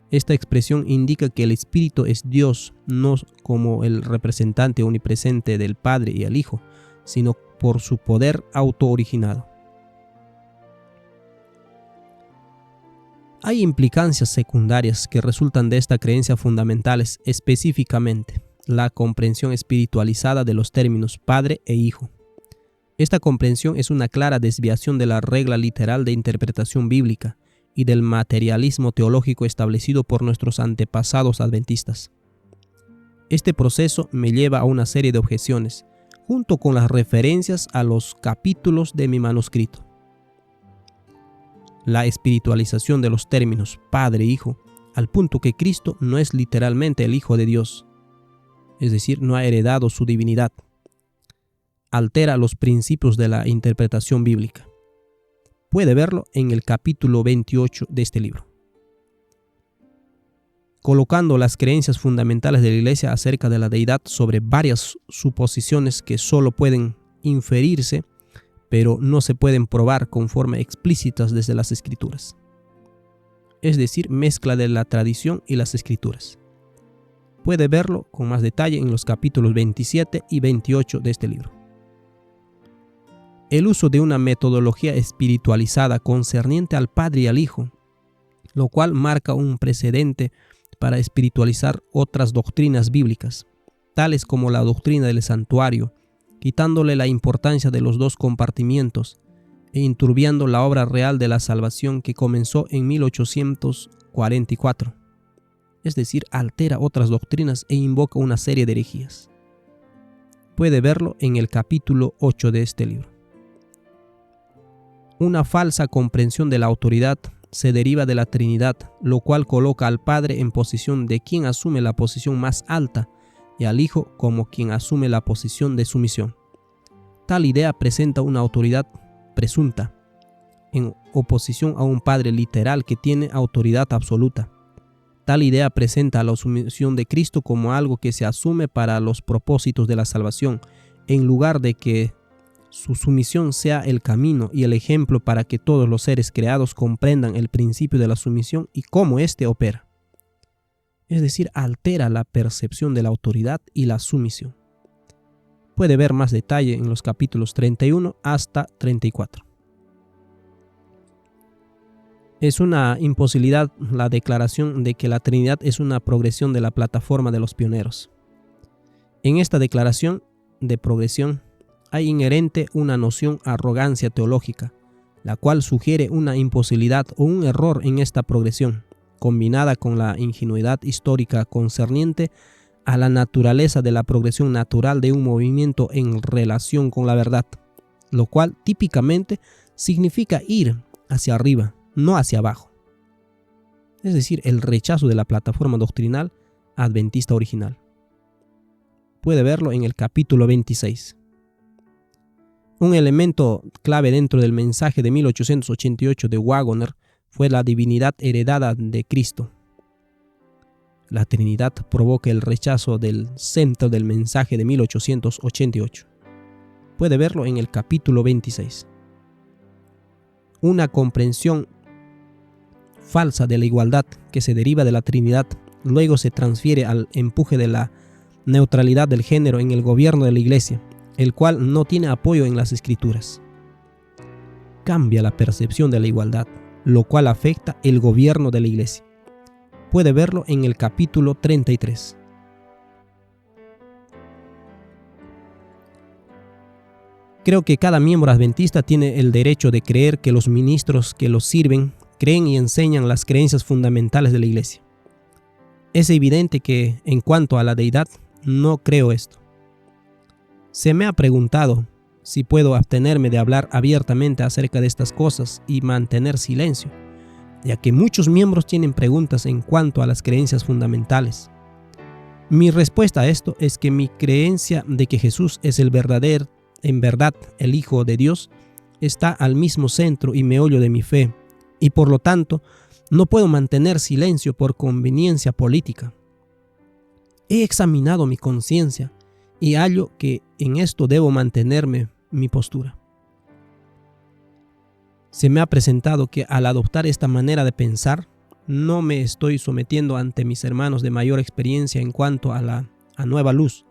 esta expresión indica que el Espíritu es Dios, no como el representante omnipresente del Padre y el Hijo, sino por su poder autooriginado. Hay implicancias secundarias que resultan de esta creencia fundamentales, específicamente la comprensión espiritualizada de los términos Padre e Hijo. Esta comprensión es una clara desviación de la regla literal de interpretación bíblica y del materialismo teológico establecido por nuestros antepasados adventistas. Este proceso me lleva a una serie de objeciones, junto con las referencias a los capítulos de mi manuscrito. La espiritualización de los términos Padre e Hijo, al punto que Cristo no es literalmente el Hijo de Dios, es decir, no ha heredado su divinidad, altera los principios de la interpretación bíblica. Puede verlo en el capítulo 28 de este libro. Colocando las creencias fundamentales de la Iglesia acerca de la deidad sobre varias suposiciones que solo pueden inferirse, pero no se pueden probar con forma explícitas desde las Escrituras. Es decir, mezcla de la tradición y las Escrituras. Puede verlo con más detalle en los capítulos 27 y 28 de este libro. El uso de una metodología espiritualizada concerniente al Padre y al Hijo, lo cual marca un precedente para espiritualizar otras doctrinas bíblicas, tales como la doctrina del santuario, quitándole la importancia de los dos compartimientos e inturbiando la obra real de la salvación que comenzó en 1844. Es decir, altera otras doctrinas e invoca una serie de herejías. Puede verlo en el capítulo 8 de este libro. Una falsa comprensión de la autoridad se deriva de la Trinidad, lo cual coloca al Padre en posición de quien asume la posición más alta y al Hijo como quien asume la posición de sumisión. Tal idea presenta una autoridad presunta, en oposición a un Padre literal que tiene autoridad absoluta. Tal idea presenta a la sumisión de Cristo como algo que se asume para los propósitos de la salvación, en lugar de que su sumisión sea el camino y el ejemplo para que todos los seres creados comprendan el principio de la sumisión y cómo éste opera. Es decir, altera la percepción de la autoridad y la sumisión. Puede ver más detalle en los capítulos 31 hasta 34. Es una imposibilidad la declaración de que la Trinidad es una progresión de la plataforma de los pioneros. En esta declaración de progresión hay inherente una noción arrogancia teológica, la cual sugiere una imposibilidad o un error en esta progresión, combinada con la ingenuidad histórica concerniente a la naturaleza de la progresión natural de un movimiento en relación con la verdad, lo cual típicamente significa ir hacia arriba, no hacia abajo. Es decir, el rechazo de la plataforma doctrinal adventista original. Puede verlo en el capítulo 26. Un elemento clave dentro del mensaje de 1888 de Waggoner fue la divinidad heredada de Cristo. La Trinidad provoca el rechazo del centro del mensaje de 1888. Puede verlo en el capítulo 26. Una comprensión falsa de la igualdad que se deriva de la Trinidad luego se transfiere al empuje de la neutralidad del género en el gobierno de la Iglesia, el cual no tiene apoyo en las Escrituras. Cambia la percepción de la igualdad, lo cual afecta el gobierno de la Iglesia. Puede verlo en el capítulo 33. Creo que cada miembro adventista tiene el derecho de creer que los ministros que los sirven creen y enseñan las creencias fundamentales de la Iglesia. Es evidente que, en cuanto a la deidad, no creo esto. Se me ha preguntado si puedo abstenerme de hablar abiertamente acerca de estas cosas y mantener silencio, ya que muchos miembros tienen preguntas en cuanto a las creencias fundamentales. Mi respuesta a esto es que mi creencia de que Jesús es en verdad el Hijo de Dios está al mismo centro y meollo de mi fe, y por lo tanto no puedo mantener silencio por conveniencia política. He examinado mi conciencia y hallo que en esto debo mantenerme mi postura. Se me ha presentado que al adoptar esta manera de pensar, no me estoy sometiendo ante mis hermanos de mayor experiencia en cuanto a nueva luz,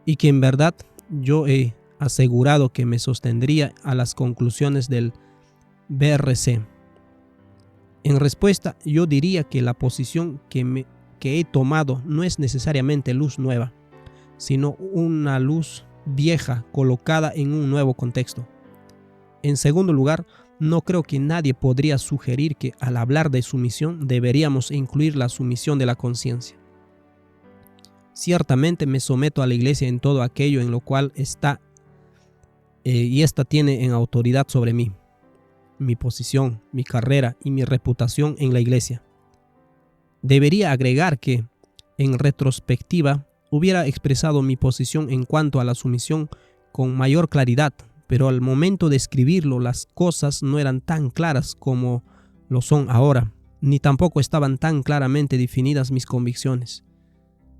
y que en verdad yo he asegurado que me sostendría a las conclusiones del BRC. En respuesta, yo diría que la posición que he tomado no es necesariamente luz nueva, sino una luz vieja colocada en un nuevo contexto. En segundo lugar, no creo que nadie podría sugerir que al hablar de sumisión deberíamos incluir la sumisión de la conciencia. Ciertamente me someto a la Iglesia en todo aquello en lo cual está y ésta tiene en autoridad sobre mí, mi posición, mi carrera y mi reputación en la Iglesia. Debería agregar que, en retrospectiva, hubiera expresado mi posición en cuanto a la sumisión con mayor claridad, pero al momento de escribirlo las cosas no eran tan claras como lo son ahora, ni tampoco estaban tan claramente definidas mis convicciones.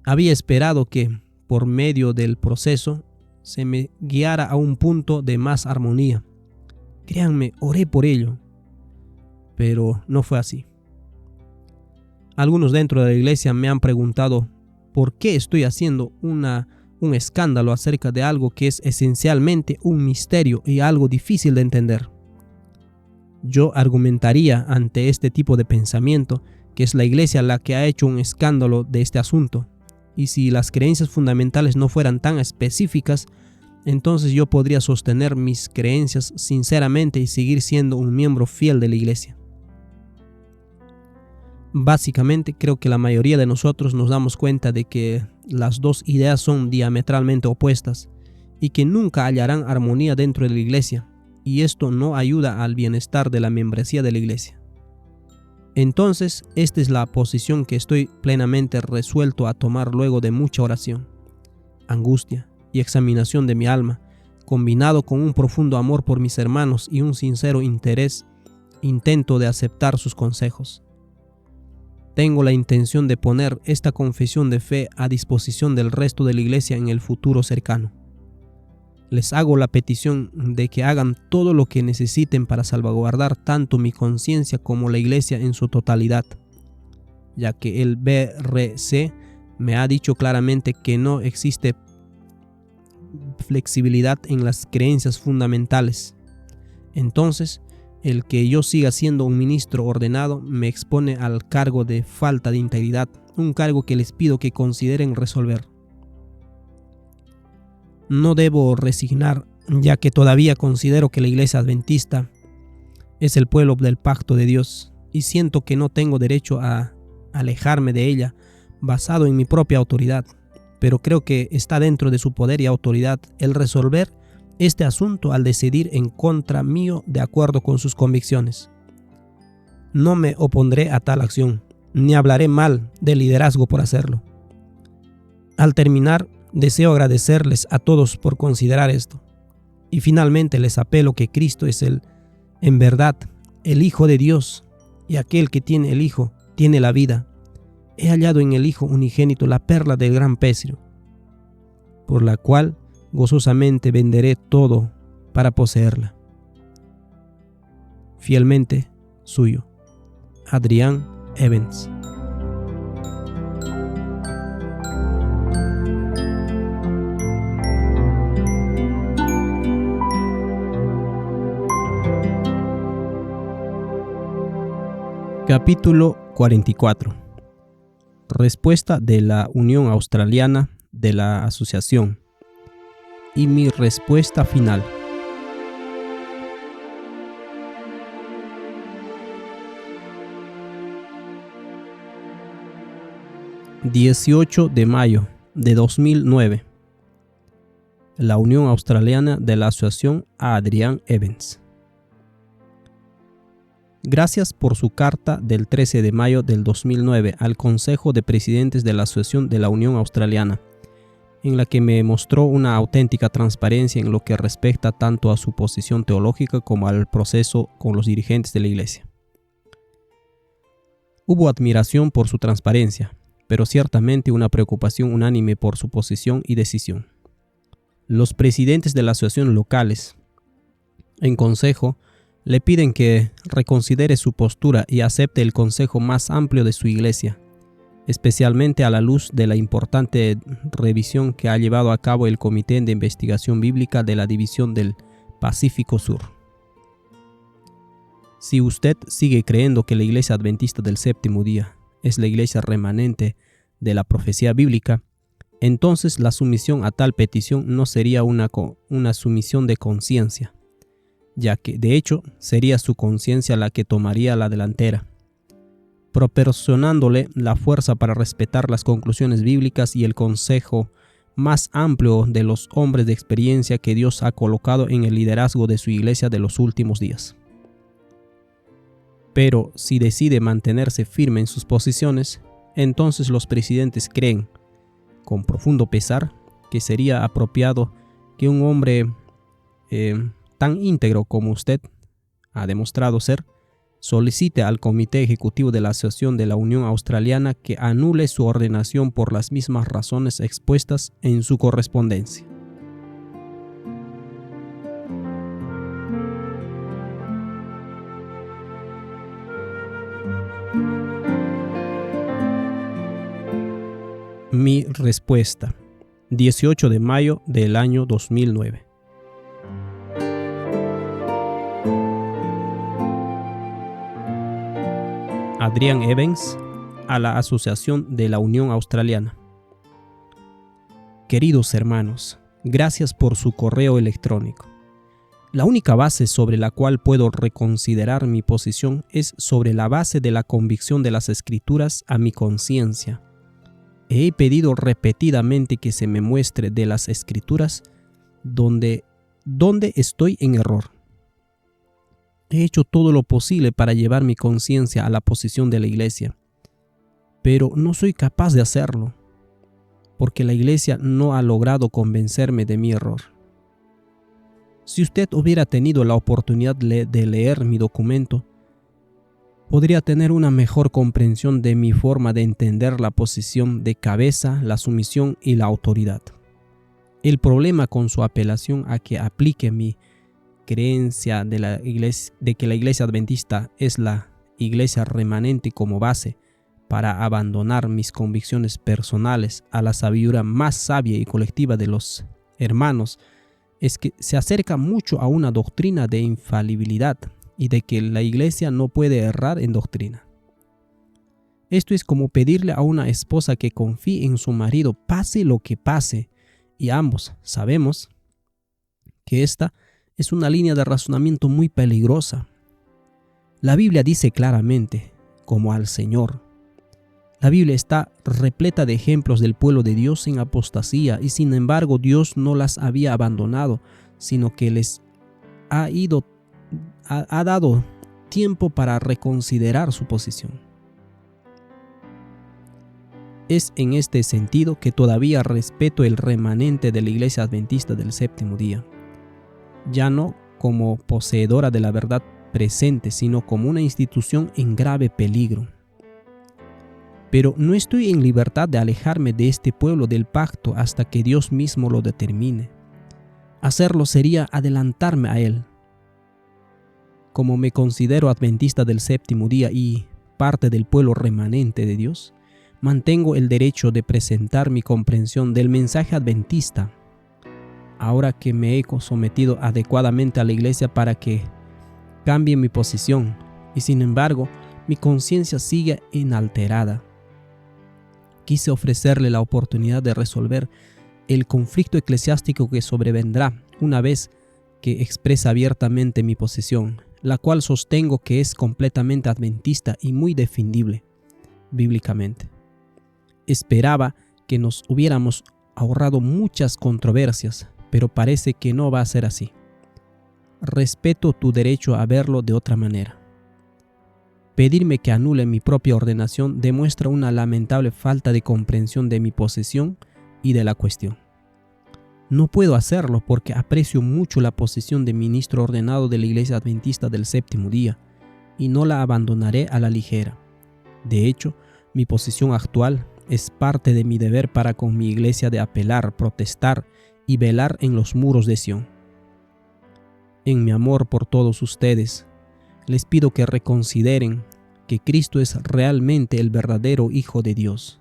Había esperado que, por medio del proceso, se me guiara a un punto de más armonía. Créanme, oré por ello, pero no fue así. Algunos dentro de la iglesia me han preguntado por qué estoy haciendo un escándalo acerca de algo que es esencialmente un misterio y algo difícil de entender. Yo argumentaría ante este tipo de pensamiento que es la iglesia la que ha hecho un escándalo de este asunto, y si las creencias fundamentales no fueran tan específicas, entonces yo podría sostener mis creencias sinceramente y seguir siendo un miembro fiel de la iglesia. Básicamente creo que la mayoría de nosotros nos damos cuenta de que las dos ideas son diametralmente opuestas y que nunca hallarán armonía dentro de la iglesia, y esto no ayuda al bienestar de la membresía de la iglesia. Entonces, esta es la posición que estoy plenamente resuelto a tomar luego de mucha oración, angustia y examinación de mi alma, combinado con un profundo amor por mis hermanos y un sincero intento de aceptar sus consejos. Tengo la intención de poner esta confesión de fe a disposición del resto de la Iglesia en el futuro cercano. Les hago la petición de que hagan todo lo que necesiten para salvaguardar tanto mi conciencia como la Iglesia en su totalidad, ya que el BRC me ha dicho claramente que no existe flexibilidad en las creencias fundamentales. Entonces, el que yo siga siendo un ministro ordenado me expone al cargo de falta de integridad, un cargo que les pido que consideren resolver. No debo resignar, ya que todavía considero que la Iglesia Adventista es el pueblo del pacto de Dios y siento que no tengo derecho a alejarme de ella basado en mi propia autoridad, pero creo que está dentro de su poder y autoridad el resolver este asunto al decidir en contra mío de acuerdo con sus convicciones. No me opondré a tal acción, ni hablaré mal del liderazgo por hacerlo. Al terminar, deseo agradecerles a todos por considerar esto. Y finalmente les apelo que Cristo es en verdad, el Hijo de Dios, y aquel que tiene el Hijo tiene la vida. He hallado en el Hijo unigénito la perla del gran precio, por la cual gozosamente venderé todo para poseerla. Fielmente suyo, Adrián Evans. Capítulo 44. Respuesta de la Unión Australiana de la Asociación y mi respuesta final. ...18 de mayo de 2009... La Unión Australiana de la Asociación a Adrián Evans. Gracias por su carta del 13 de mayo del 2009 al Consejo de Presidentes de la Asociación de la Unión Australiana, en la que me mostró una auténtica transparencia en lo que respecta tanto a su posición teológica como al proceso con los dirigentes de la Iglesia. Hubo admiración por su transparencia, pero ciertamente una preocupación unánime por su posición y decisión. Los presidentes de la asociación locales, en consejo, le piden que reconsidere su postura y acepte el consejo más amplio de su iglesia, especialmente a la luz de la importante revisión que ha llevado a cabo el Comité de Investigación Bíblica de la División del Pacífico Sur. Si usted sigue creyendo que la Iglesia Adventista del Séptimo Día es la iglesia remanente de la profecía bíblica, entonces la sumisión a tal petición no sería una sumisión de conciencia, ya que, de hecho, sería su conciencia la que tomaría la delantera, proporcionándole la fuerza para respetar las conclusiones bíblicas y el consejo más amplio de los hombres de experiencia que Dios ha colocado en el liderazgo de su iglesia de los últimos días. Pero si decide mantenerse firme en sus posiciones, entonces los presidentes creen, con profundo pesar, que sería apropiado que un hombre tan íntegro como usted ha demostrado ser, solicite al Comité Ejecutivo de la Asociación de la Unión Australiana que anule su ordenación por las mismas razones expuestas en su correspondencia. Mi respuesta, 18 de mayo del año 2009. Adrián Evans, a la Asociación de la Unión Australiana. Queridos hermanos, gracias por su correo electrónico. La única base sobre la cual puedo reconsiderar mi posición es sobre la base de la convicción de las Escrituras a mi conciencia. He pedido repetidamente que se me muestre de las Escrituras donde estoy en error. He hecho todo lo posible para llevar mi conciencia a la posición de la iglesia, pero no soy capaz de hacerlo, porque la iglesia no ha logrado convencerme de mi error. Si usted hubiera tenido la oportunidad de leer mi documento, podría tener una mejor comprensión de mi forma de entender la posición de cabeza, la sumisión y la autoridad. El problema con su apelación a que aplique mi creencia de que la iglesia adventista es la iglesia remanente como base para abandonar mis convicciones personales a la sabiduría más sabia y colectiva de los hermanos es que se acerca mucho a una doctrina de infalibilidad y de que la iglesia no puede errar en doctrina. Esto es como pedirle a una esposa que confíe en su marido pase lo que pase, y ambos sabemos que esta es una línea de razonamiento muy peligrosa. La Biblia dice claramente, como al Señor. La Biblia está repleta de ejemplos del pueblo de Dios en apostasía, y sin embargo Dios no las había abandonado, sino que les ha dado tiempo para reconsiderar su posición. Es en este sentido que todavía respeto el remanente de la iglesia adventista del séptimo día, ya no como poseedora de la verdad presente, sino como una institución en grave peligro. Pero no estoy en libertad de alejarme de este pueblo del pacto hasta que Dios mismo lo determine. Hacerlo sería adelantarme a él. Como me considero adventista del séptimo día y parte del pueblo remanente de Dios, mantengo el derecho de presentar mi comprensión del mensaje adventista, ahora que me he sometido adecuadamente a la iglesia para que cambie mi posición, y sin embargo, mi conciencia sigue inalterada. Quise ofrecerle la oportunidad de resolver el conflicto eclesiástico que sobrevendrá una vez que expresa abiertamente mi posición, la cual sostengo que es completamente adventista y muy defendible bíblicamente. Esperaba que nos hubiéramos ahorrado muchas controversias, pero parece que no va a ser así. Respeto tu derecho a verlo de otra manera. Pedirme que anule mi propia ordenación demuestra una lamentable falta de comprensión de mi posición y de la cuestión. No puedo hacerlo porque aprecio mucho la posición de ministro ordenado de la Iglesia Adventista del Séptimo Día y no la abandonaré a la ligera. De hecho, mi posición actual es parte de mi deber para con mi iglesia de apelar, protestar y velar en los muros de Sión. En mi amor por todos ustedes, les pido que reconsideren que Cristo es realmente el verdadero Hijo de Dios.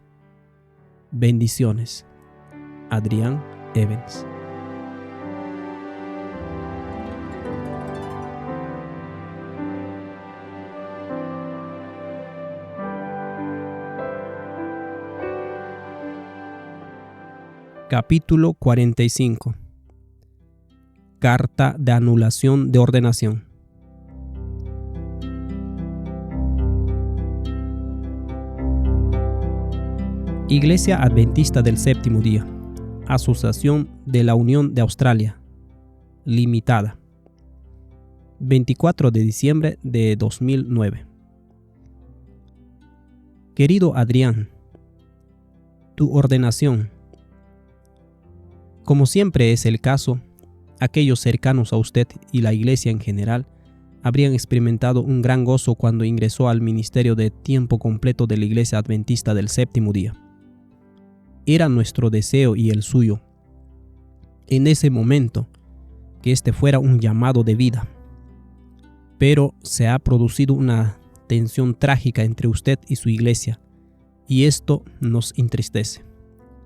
Bendiciones. Adrián Evans. Capítulo 45. Carta de anulación de ordenación. Iglesia Adventista del Séptimo Día, Asociación de la Unión de Australia, Limitada, 24 de diciembre de 2009. Querido Adrián, tu ordenación. Como siempre es el caso, aquellos cercanos a usted y la iglesia en general habrían experimentado un gran gozo cuando ingresó al ministerio de tiempo completo de la Iglesia Adventista del Séptimo Día. Era nuestro deseo y el suyo, en ese momento, que este fuera un llamado de vida. Pero se ha producido una tensión trágica entre usted y su iglesia, y esto nos entristece.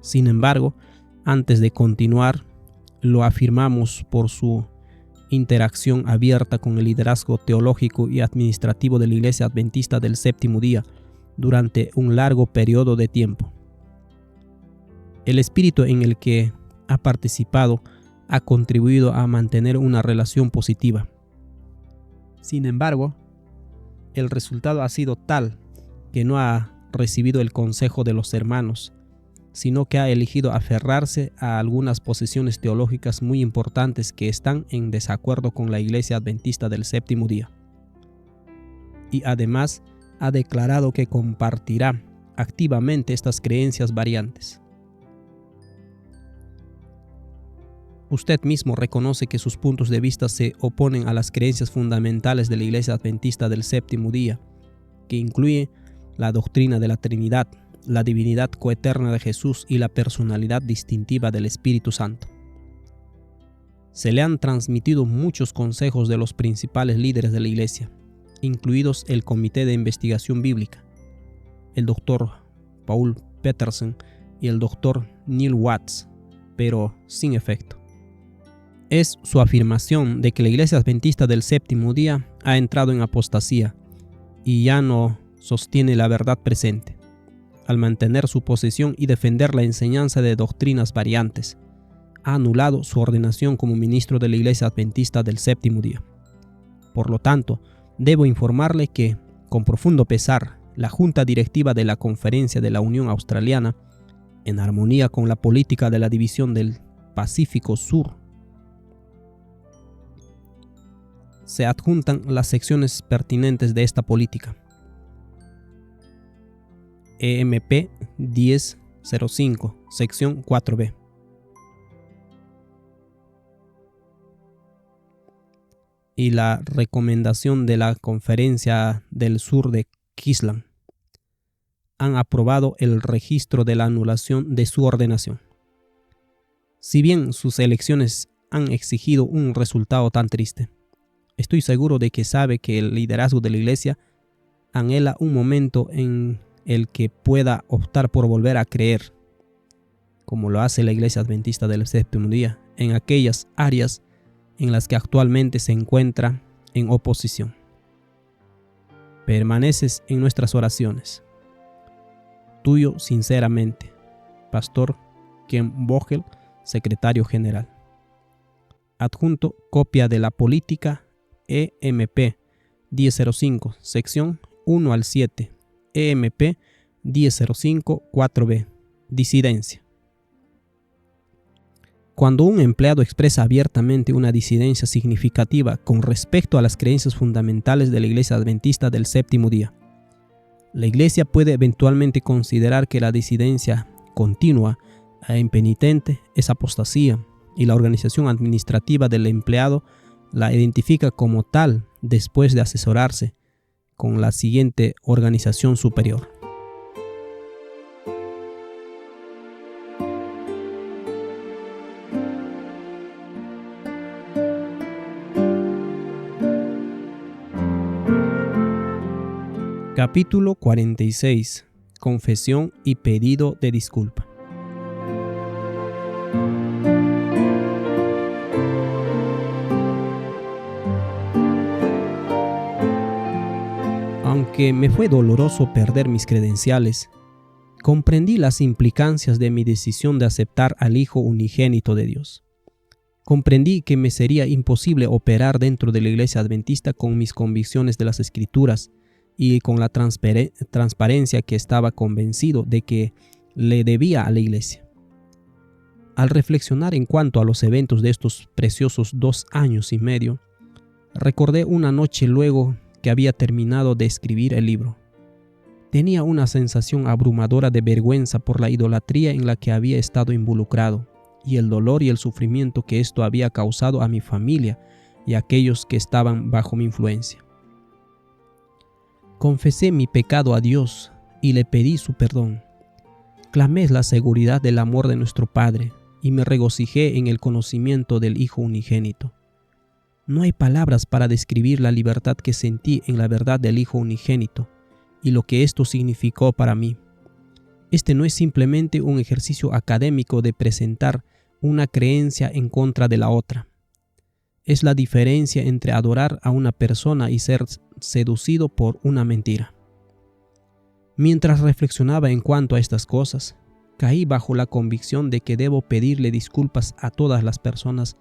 Sin embargo, antes de continuar, lo afirmamos por su interacción abierta con el liderazgo teológico y administrativo de la Iglesia Adventista del Séptimo Día durante un largo periodo de tiempo. El espíritu en el que ha participado ha contribuido a mantener una relación positiva. Sin embargo, el resultado ha sido tal que no ha recibido el consejo de los hermanos, sino que ha elegido aferrarse a algunas posiciones teológicas muy importantes que están en desacuerdo con la Iglesia Adventista del Séptimo Día. y además ha declarado que compartirá activamente estas creencias variantes. Usted mismo reconoce que sus puntos de vista se oponen a las creencias fundamentales de la Iglesia Adventista del Séptimo Día, que incluye la doctrina de la Trinidad, la divinidad coeterna de Jesús y la personalidad distintiva del Espíritu Santo. Se le han transmitido muchos consejos de los principales líderes de la Iglesia, incluidos el Comité de Investigación Bíblica, el Dr. Paul Petersen y el Dr. Neil Watts, pero sin efecto. Es su afirmación de que la Iglesia Adventista del Séptimo Día ha entrado en apostasía y ya no sostiene la verdad presente, al mantener su posición y defender la enseñanza de doctrinas variantes. Ha anulado su ordenación como ministro de la Iglesia Adventista del Séptimo Día. Por lo tanto, debo informarle que, con profundo pesar, la Junta Directiva de la Conferencia de la Unión Australiana, en armonía con la política de la División del Pacífico Sur, se adjuntan las secciones pertinentes de esta política. EMP 1005, sección 4B. Y la recomendación de la Conferencia del Sur de Queensland han aprobado el registro de la anulación de su ordenación. Si bien sus elecciones han exigido un resultado tan triste, estoy seguro de que sabe que el liderazgo de la Iglesia anhela un momento en el que pueda optar por volver a creer, como lo hace la Iglesia Adventista del Séptimo Día, en aquellas áreas en las que actualmente se encuentra en oposición. Permaneces en nuestras oraciones. Tuyo sinceramente, Pastor Ken Vogel, Secretario General. Adjunto copia de la política EMP 1005, sección 1 al 7, EMP 1005 4B, disidencia. Cuando un empleado expresa abiertamente una disidencia significativa con respecto a las creencias fundamentales de la Iglesia Adventista del Séptimo Día, la Iglesia puede eventualmente considerar que la disidencia continua e impenitente es apostasía, y la organización administrativa del empleado la identifica como tal después de asesorarse con la siguiente organización superior. Capítulo 46. Confesión y pedido de disculpa. Aunque me fue doloroso perder mis credenciales, comprendí las implicancias de mi decisión de aceptar al Hijo unigénito de Dios. Comprendí que me sería imposible operar dentro de la Iglesia Adventista con mis convicciones de las Escrituras y con la transparencia que estaba convencido de que le debía a la Iglesia. Al reflexionar en cuanto a los eventos de estos preciosos 2 años y medio, recordé una noche luego que había terminado de escribir el libro. Tenía una sensación abrumadora de vergüenza por la idolatría en la que había estado involucrado y el dolor y el sufrimiento que esto había causado a mi familia y a aquellos que estaban bajo mi influencia. Confesé mi pecado a Dios y le pedí su perdón. Clamé la seguridad del amor de nuestro Padre y me regocijé en el conocimiento del Hijo unigénito. No hay palabras para describir la libertad que sentí en la verdad del Hijo unigénito y lo que esto significó para mí. Este no es simplemente un ejercicio académico de presentar una creencia en contra de la otra. Es la diferencia entre adorar a una persona y ser seducido por una mentira. Mientras reflexionaba en cuanto a estas cosas, caí bajo la convicción de que debo pedirle disculpas a todas las personas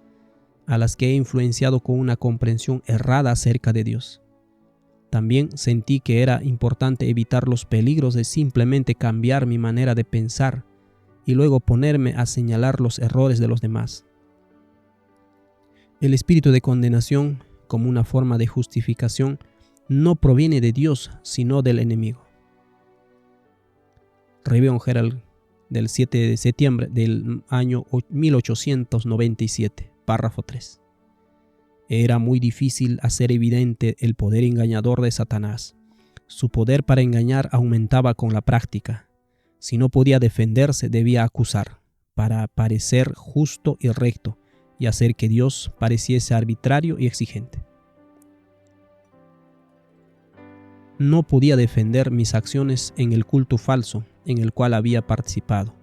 a las que he influenciado con una comprensión errada acerca de Dios. También sentí que era importante evitar los peligros de simplemente cambiar mi manera de pensar y luego ponerme a señalar los errores de los demás. El espíritu de condenación, como una forma de justificación, no proviene de Dios, sino del enemigo. Review Herald del 7 de septiembre del año 1897, párrafo 3. Era muy difícil hacer evidente el poder engañador de Satanás. Su poder para engañar aumentaba con la práctica. Si no podía defenderse, debía acusar, para parecer justo y recto, y hacer que Dios pareciese arbitrario y exigente. No podía defender mis acciones en el culto falso en el cual había participado.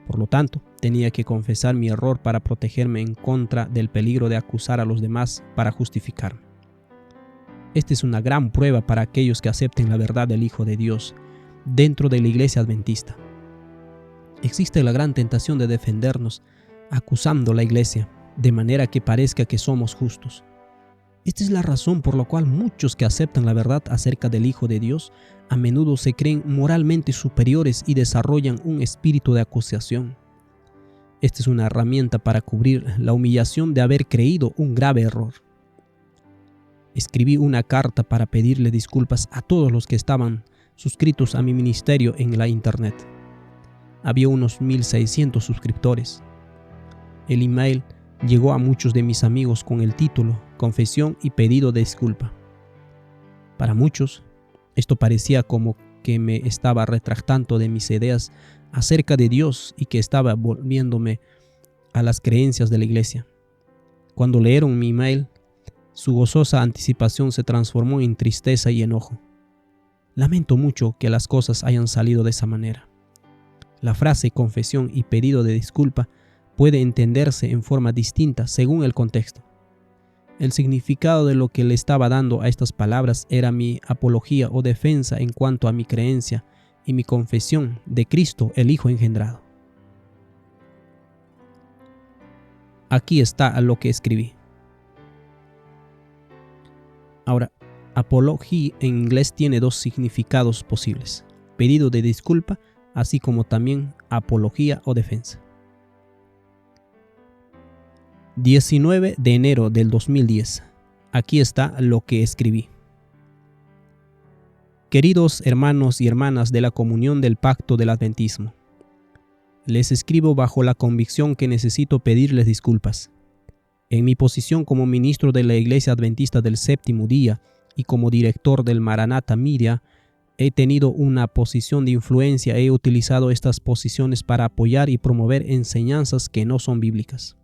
Por lo tanto, tenía que confesar mi error para protegerme en contra del peligro de acusar a los demás para justificarme. Esta es una gran prueba para aquellos que acepten la verdad del Hijo de Dios dentro de la Iglesia Adventista. Existe la gran tentación de defendernos acusando a la Iglesia de manera que parezca que somos justos. Esta es la razón por la cual muchos que aceptan la verdad acerca del Hijo de Dios a menudo se creen moralmente superiores y desarrollan un espíritu de acusación. Esta es una herramienta para cubrir la humillación de haber creído un grave error. Escribí una carta para pedirle disculpas a todos los que estaban suscritos a mi ministerio en la internet. Había unos 1,600 suscriptores. El email llegó a muchos de mis amigos con el título Confesión y pedido de disculpa. Para muchos, esto parecía como que me estaba retractando de mis ideas acerca de Dios y que estaba volviéndome a las creencias de la iglesia. Cuando leyeron mi email, su gozosa anticipación se transformó en tristeza y enojo. Lamento mucho que las cosas hayan salido de esa manera. La frase confesión y pedido de disculpa puede entenderse en forma distinta según el contexto. El significado de lo que le estaba dando a estas palabras era mi apología o defensa en cuanto a mi creencia y mi confesión de Cristo, el Hijo engendrado. Aquí está lo que escribí. Ahora, apología en inglés tiene dos significados posibles: pedido de disculpa, así como también apología o defensa. 19 de enero del 2010. Aquí está lo que escribí. Queridos hermanos y hermanas de la comunión del pacto del adventismo, les escribo bajo la convicción que necesito pedirles disculpas. En mi posición como ministro de la Iglesia Adventista del Séptimo Día y como director del Maranatha Media, he tenido una posición de influencia e he utilizado estas posiciones para apoyar y promover enseñanzas que no son bíblicas.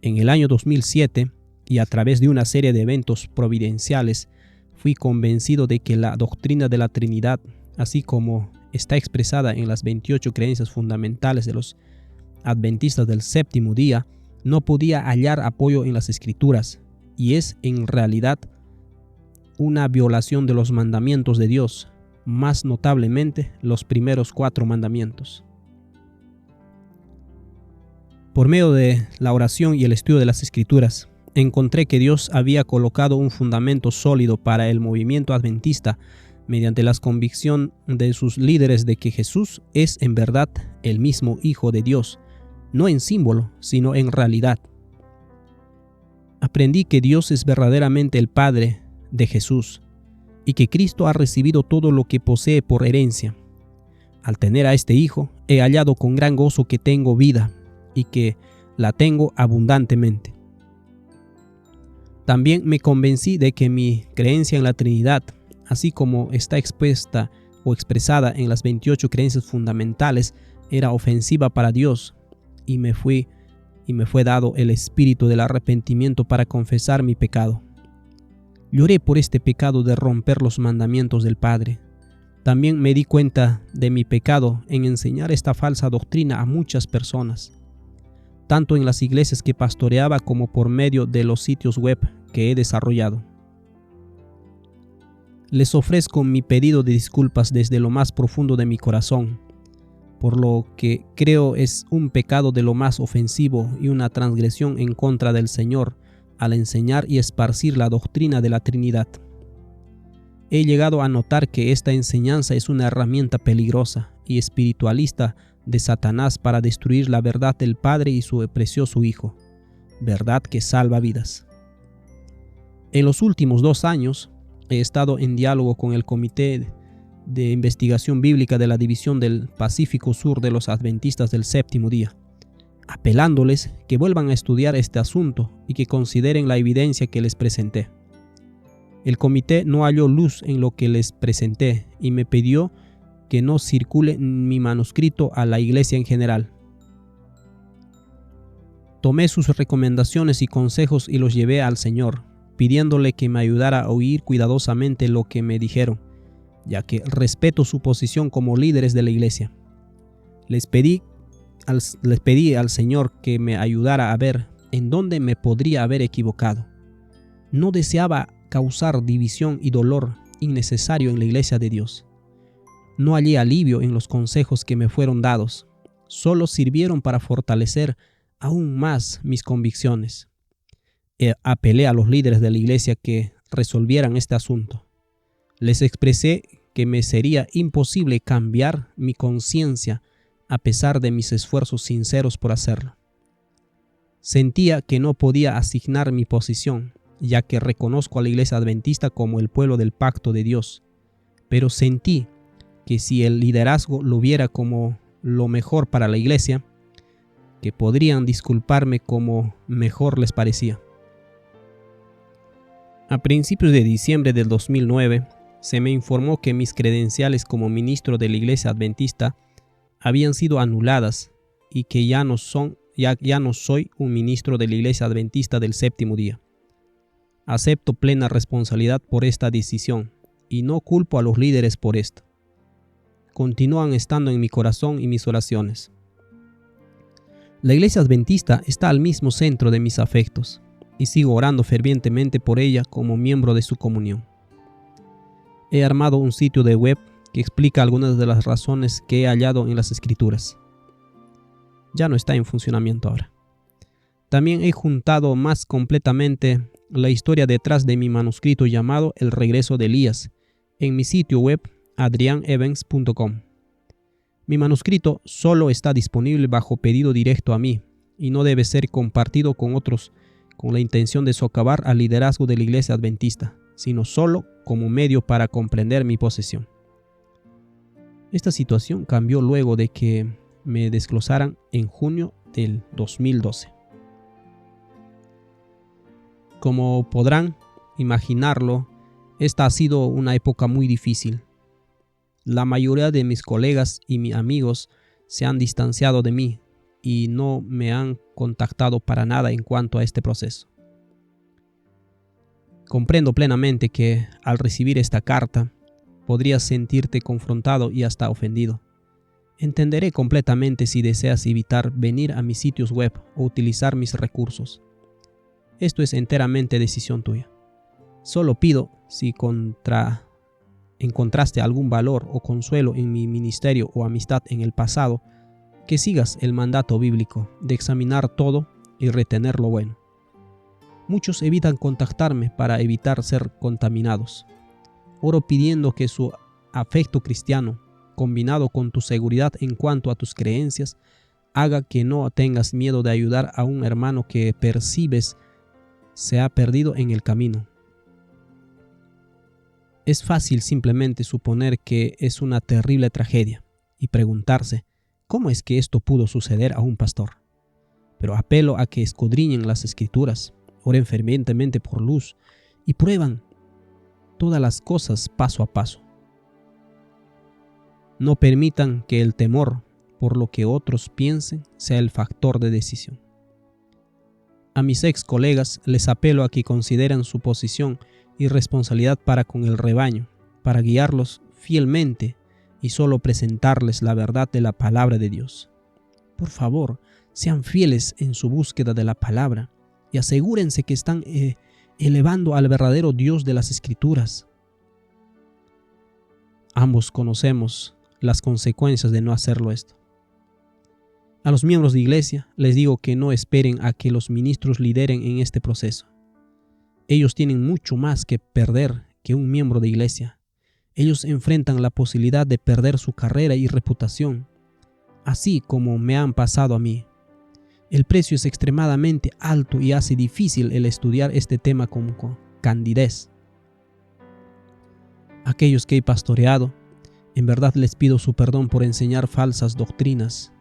En el año 2007, y a través de una serie de eventos providenciales, fui convencido de que la doctrina de la Trinidad, así como está expresada en las 28 creencias fundamentales de los adventistas del séptimo día, no podía hallar apoyo en las Escrituras, y es en realidad una violación de los mandamientos de Dios, más notablemente los primeros 4 mandamientos. Por medio de la oración y el estudio de las Escrituras, encontré que Dios había colocado un fundamento sólido para el movimiento adventista mediante la convicción de sus líderes de que Jesús es en verdad el mismo Hijo de Dios, no en símbolo, sino en realidad. Aprendí que Dios es verdaderamente el Padre de Jesús y que Cristo ha recibido todo lo que posee por herencia. Al tener a este Hijo, he hallado con gran gozo que tengo vida y que la tengo abundantemente. También me convencí de que mi creencia en la Trinidad, así como está expuesta o expresada en las 28 creencias fundamentales, era ofensiva para Dios, y me fue dado el espíritu del arrepentimiento para confesar mi pecado. Lloré por este pecado de romper los mandamientos del Padre. También me di cuenta de mi pecado en enseñar esta falsa doctrina a muchas personas, tanto en las iglesias que pastoreaba como por medio de los sitios web que he desarrollado. Les ofrezco mi pedido de disculpas desde lo más profundo de mi corazón, por lo que creo es un pecado de lo más ofensivo y una transgresión en contra del Señor al enseñar y esparcir la doctrina de la Trinidad. He llegado a notar que esta enseñanza es una herramienta peligrosa y espiritualista de Satanás para destruir la verdad del Padre y su precioso Hijo, verdad que salva vidas. En los últimos 2 años he estado en diálogo con el Comité de Investigación Bíblica de la División del Pacífico Sur de los Adventistas del Séptimo Día, apelándoles que vuelvan a estudiar este asunto y que consideren la evidencia que les presenté. El comité no halló luz en lo que les presenté y me pidió que no circule mi manuscrito a la iglesia en general. Tomé sus recomendaciones y consejos y los llevé al Señor, pidiéndole que me ayudara a oír cuidadosamente lo que me dijeron, ya que respeto su posición como líderes de la iglesia. Les pedí al Señor que me ayudara a ver en dónde me podría haber equivocado. No deseaba causar división y dolor innecesario en la iglesia de Dios. No hallé alivio en los consejos que me fueron dados, solo sirvieron para fortalecer aún más mis convicciones. Apelé a los líderes de la iglesia que resolvieran este asunto. Les expresé que me sería imposible cambiar mi conciencia a pesar de mis esfuerzos sinceros por hacerlo. Sentía que no podía asignar mi posición, ya que reconozco a la iglesia adventista como el pueblo del pacto de Dios, pero sentí que si el liderazgo lo viera como lo mejor para la iglesia, que podrían disculparme como mejor les parecía. A principios de diciembre del 2009, se me informó que mis credenciales como ministro de la iglesia adventista habían sido anuladas y que ya no soy un ministro de la iglesia adventista del séptimo día. Acepto plena responsabilidad por esta decisión y no culpo a los líderes por esto. Continúan estando en mi corazón y mis oraciones. La iglesia adventista está al mismo centro de mis afectos y sigo orando fervientemente por ella como miembro de su comunión. He armado un sitio de web que explica algunas de las razones que he hallado en las Escrituras. Ya no está en funcionamiento ahora. También he juntado más completamente la historia detrás de mi manuscrito llamado El regreso de Elías en mi sitio web adrianevans.com. Mi manuscrito solo está disponible bajo pedido directo a mí y no debe ser compartido con otros con la intención de socavar al liderazgo de la iglesia adventista, sino solo como medio para comprender mi posición. Esta situación cambió luego de que me desglosaran en junio del 2012. Como podrán imaginarlo, esta ha sido una época muy difícil. La mayoría de mis colegas y mis amigos se han distanciado de mí y no me han contactado para nada en cuanto a este proceso. Comprendo plenamente que al recibir esta carta podrías sentirte confrontado y hasta ofendido. Entenderé completamente si deseas evitar venir a mis sitios web o utilizar mis recursos. Esto es enteramente decisión tuya. Solo pido, si encontraste algún valor o consuelo en mi ministerio o amistad en el pasado, que sigas el mandato bíblico de examinar todo y retener lo bueno. Muchos evitan contactarme para evitar ser contaminados. Oro pidiendo que su afecto cristiano, combinado con tu seguridad en cuanto a tus creencias, haga que no tengas miedo de ayudar a un hermano que percibes se ha perdido en el camino. Es fácil simplemente suponer que es una terrible tragedia y preguntarse cómo es que esto pudo suceder a un pastor. Pero apelo a que escudriñen las Escrituras, oren fervientemente por luz y prueban todas las cosas paso a paso. No permitan que el temor por lo que otros piensen sea el factor de decisión. A mis ex colegas les apelo a que consideren su posición y responsabilidad para con el rebaño, para guiarlos fielmente y solo presentarles la verdad de la palabra de Dios. Por favor, sean fieles en su búsqueda de la palabra y asegúrense que están elevando al verdadero Dios de las Escrituras. Ambos conocemos las consecuencias de no hacerlo esto. A los miembros de iglesia les digo que no esperen a que los ministros lideren en este proceso. Ellos tienen mucho más que perder que un miembro de iglesia. Ellos enfrentan la posibilidad de perder su carrera y reputación, así como me han pasado a mí. El precio es extremadamente alto y hace difícil el estudiar este tema con candidez. Aquellos que he pastoreado, en verdad les pido su perdón por enseñar falsas doctrinas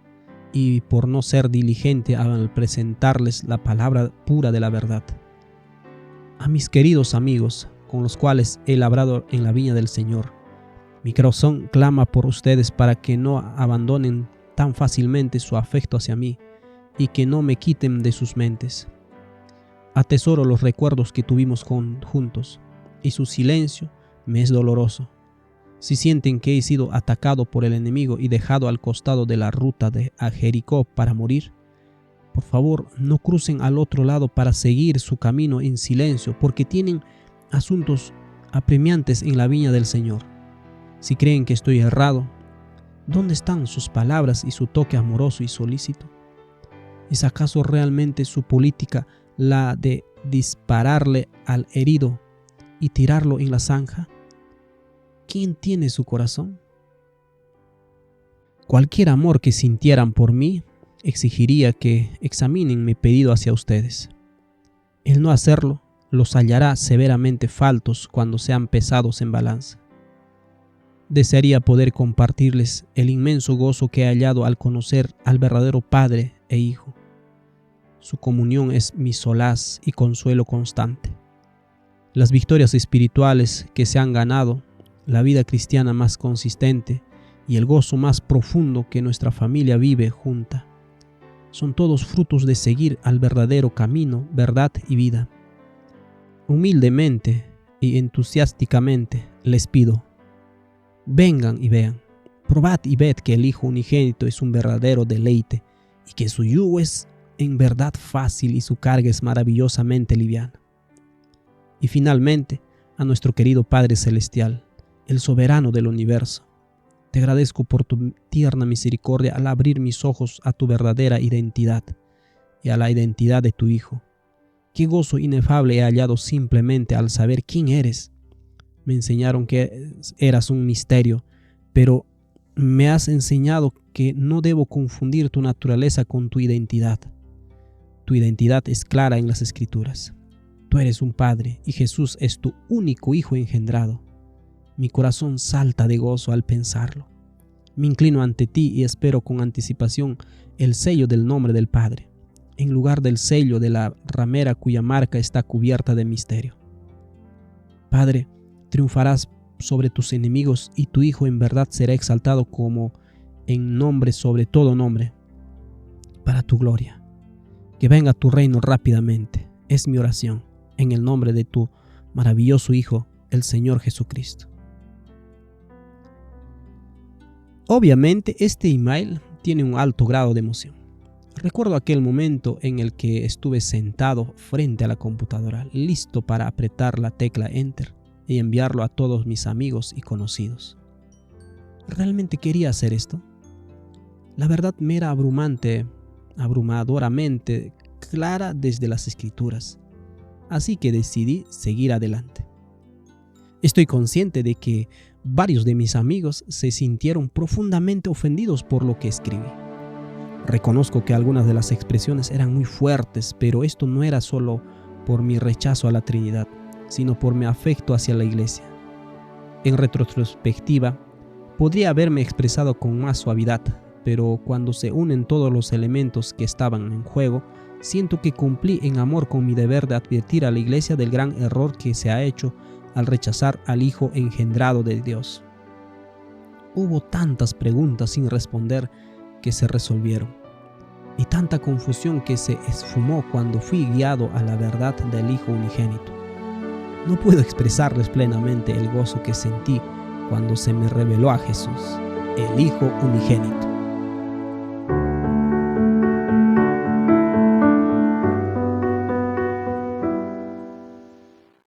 y por no ser diligente al presentarles la palabra pura de la verdad. A mis queridos amigos, con los cuales he labrado en la viña del Señor, mi corazón clama por ustedes para que no abandonen tan fácilmente su afecto hacia mí y que no me quiten de sus mentes. Atesoro los recuerdos que tuvimos juntos y su silencio me es doloroso. Si sienten que he sido atacado por el enemigo y dejado al costado de la ruta a Jericó para morir, por favor no crucen al otro lado para seguir su camino en silencio, porque tienen asuntos apremiantes en la viña del Señor. Si creen que estoy errado, ¿dónde están sus palabras y su toque amoroso y solícito? ¿Es acaso realmente su política la de dispararle al herido y tirarlo en la zanja? ¿Quién tiene su corazón? Cualquier amor que sintieran por mí exigiría que examinen mi pedido hacia ustedes. El no hacerlo los hallará severamente faltos cuando sean pesados en balanza. Desearía poder compartirles el inmenso gozo que he hallado al conocer al verdadero Padre e Hijo. Su comunión es mi solaz y consuelo constante. Las victorias espirituales que se han ganado, la vida cristiana más consistente y el gozo más profundo que nuestra familia vive junta, son todos frutos de seguir al verdadero camino, verdad y vida. Humildemente y entusiásticamente les pido: vengan y vean, probad y ved que el Hijo unigénito es un verdadero deleite y que su yugo es en verdad fácil y su carga es maravillosamente liviana. Y finalmente, a nuestro querido Padre Celestial, el soberano del universo, te agradezco por tu tierna misericordia al abrir mis ojos a tu verdadera identidad y a la identidad de tu Hijo. Qué gozo inefable he hallado simplemente al saber quién eres. Me enseñaron que eras un misterio, pero me has enseñado que no debo confundir tu naturaleza con tu identidad. Tu identidad es clara en las Escrituras. Tú eres un Padre y Jesús es tu único Hijo engendrado. Mi corazón salta de gozo al pensarlo. Me inclino ante ti y espero con anticipación el sello del nombre del Padre, en lugar del sello de la ramera cuya marca está cubierta de misterio. Padre, triunfarás sobre tus enemigos y tu Hijo en verdad será exaltado como en nombre sobre todo nombre, para tu gloria. Que venga tu reino rápidamente, es mi oración, en el nombre de tu maravilloso Hijo, el Señor Jesucristo. Obviamente este email tiene un alto grado de emoción. Recuerdo aquel momento en el que estuve sentado frente a la computadora, listo para apretar la tecla Enter y enviarlo a todos mis amigos y conocidos. ¿Realmente quería hacer esto? La verdad me era abrumadoramente clara desde las Escrituras, así que decidí seguir adelante. Estoy consciente de que varios de mis amigos se sintieron profundamente ofendidos por lo que escribí. Reconozco que algunas de las expresiones eran muy fuertes, pero esto no era solo por mi rechazo a la Trinidad, sino por mi afecto hacia la Iglesia. En retrospectiva, podría haberme expresado con más suavidad, pero cuando se unen todos los elementos que estaban en juego, siento que cumplí en amor con mi deber de advertir a la Iglesia del gran error que se ha hecho al rechazar al Hijo engendrado de Dios. Hubo tantas preguntas sin responder que se resolvieron, y tanta confusión que se esfumó cuando fui guiado a la verdad del Hijo unigénito. No puedo expresarles plenamente el gozo que sentí cuando se me reveló a Jesús, el Hijo unigénito.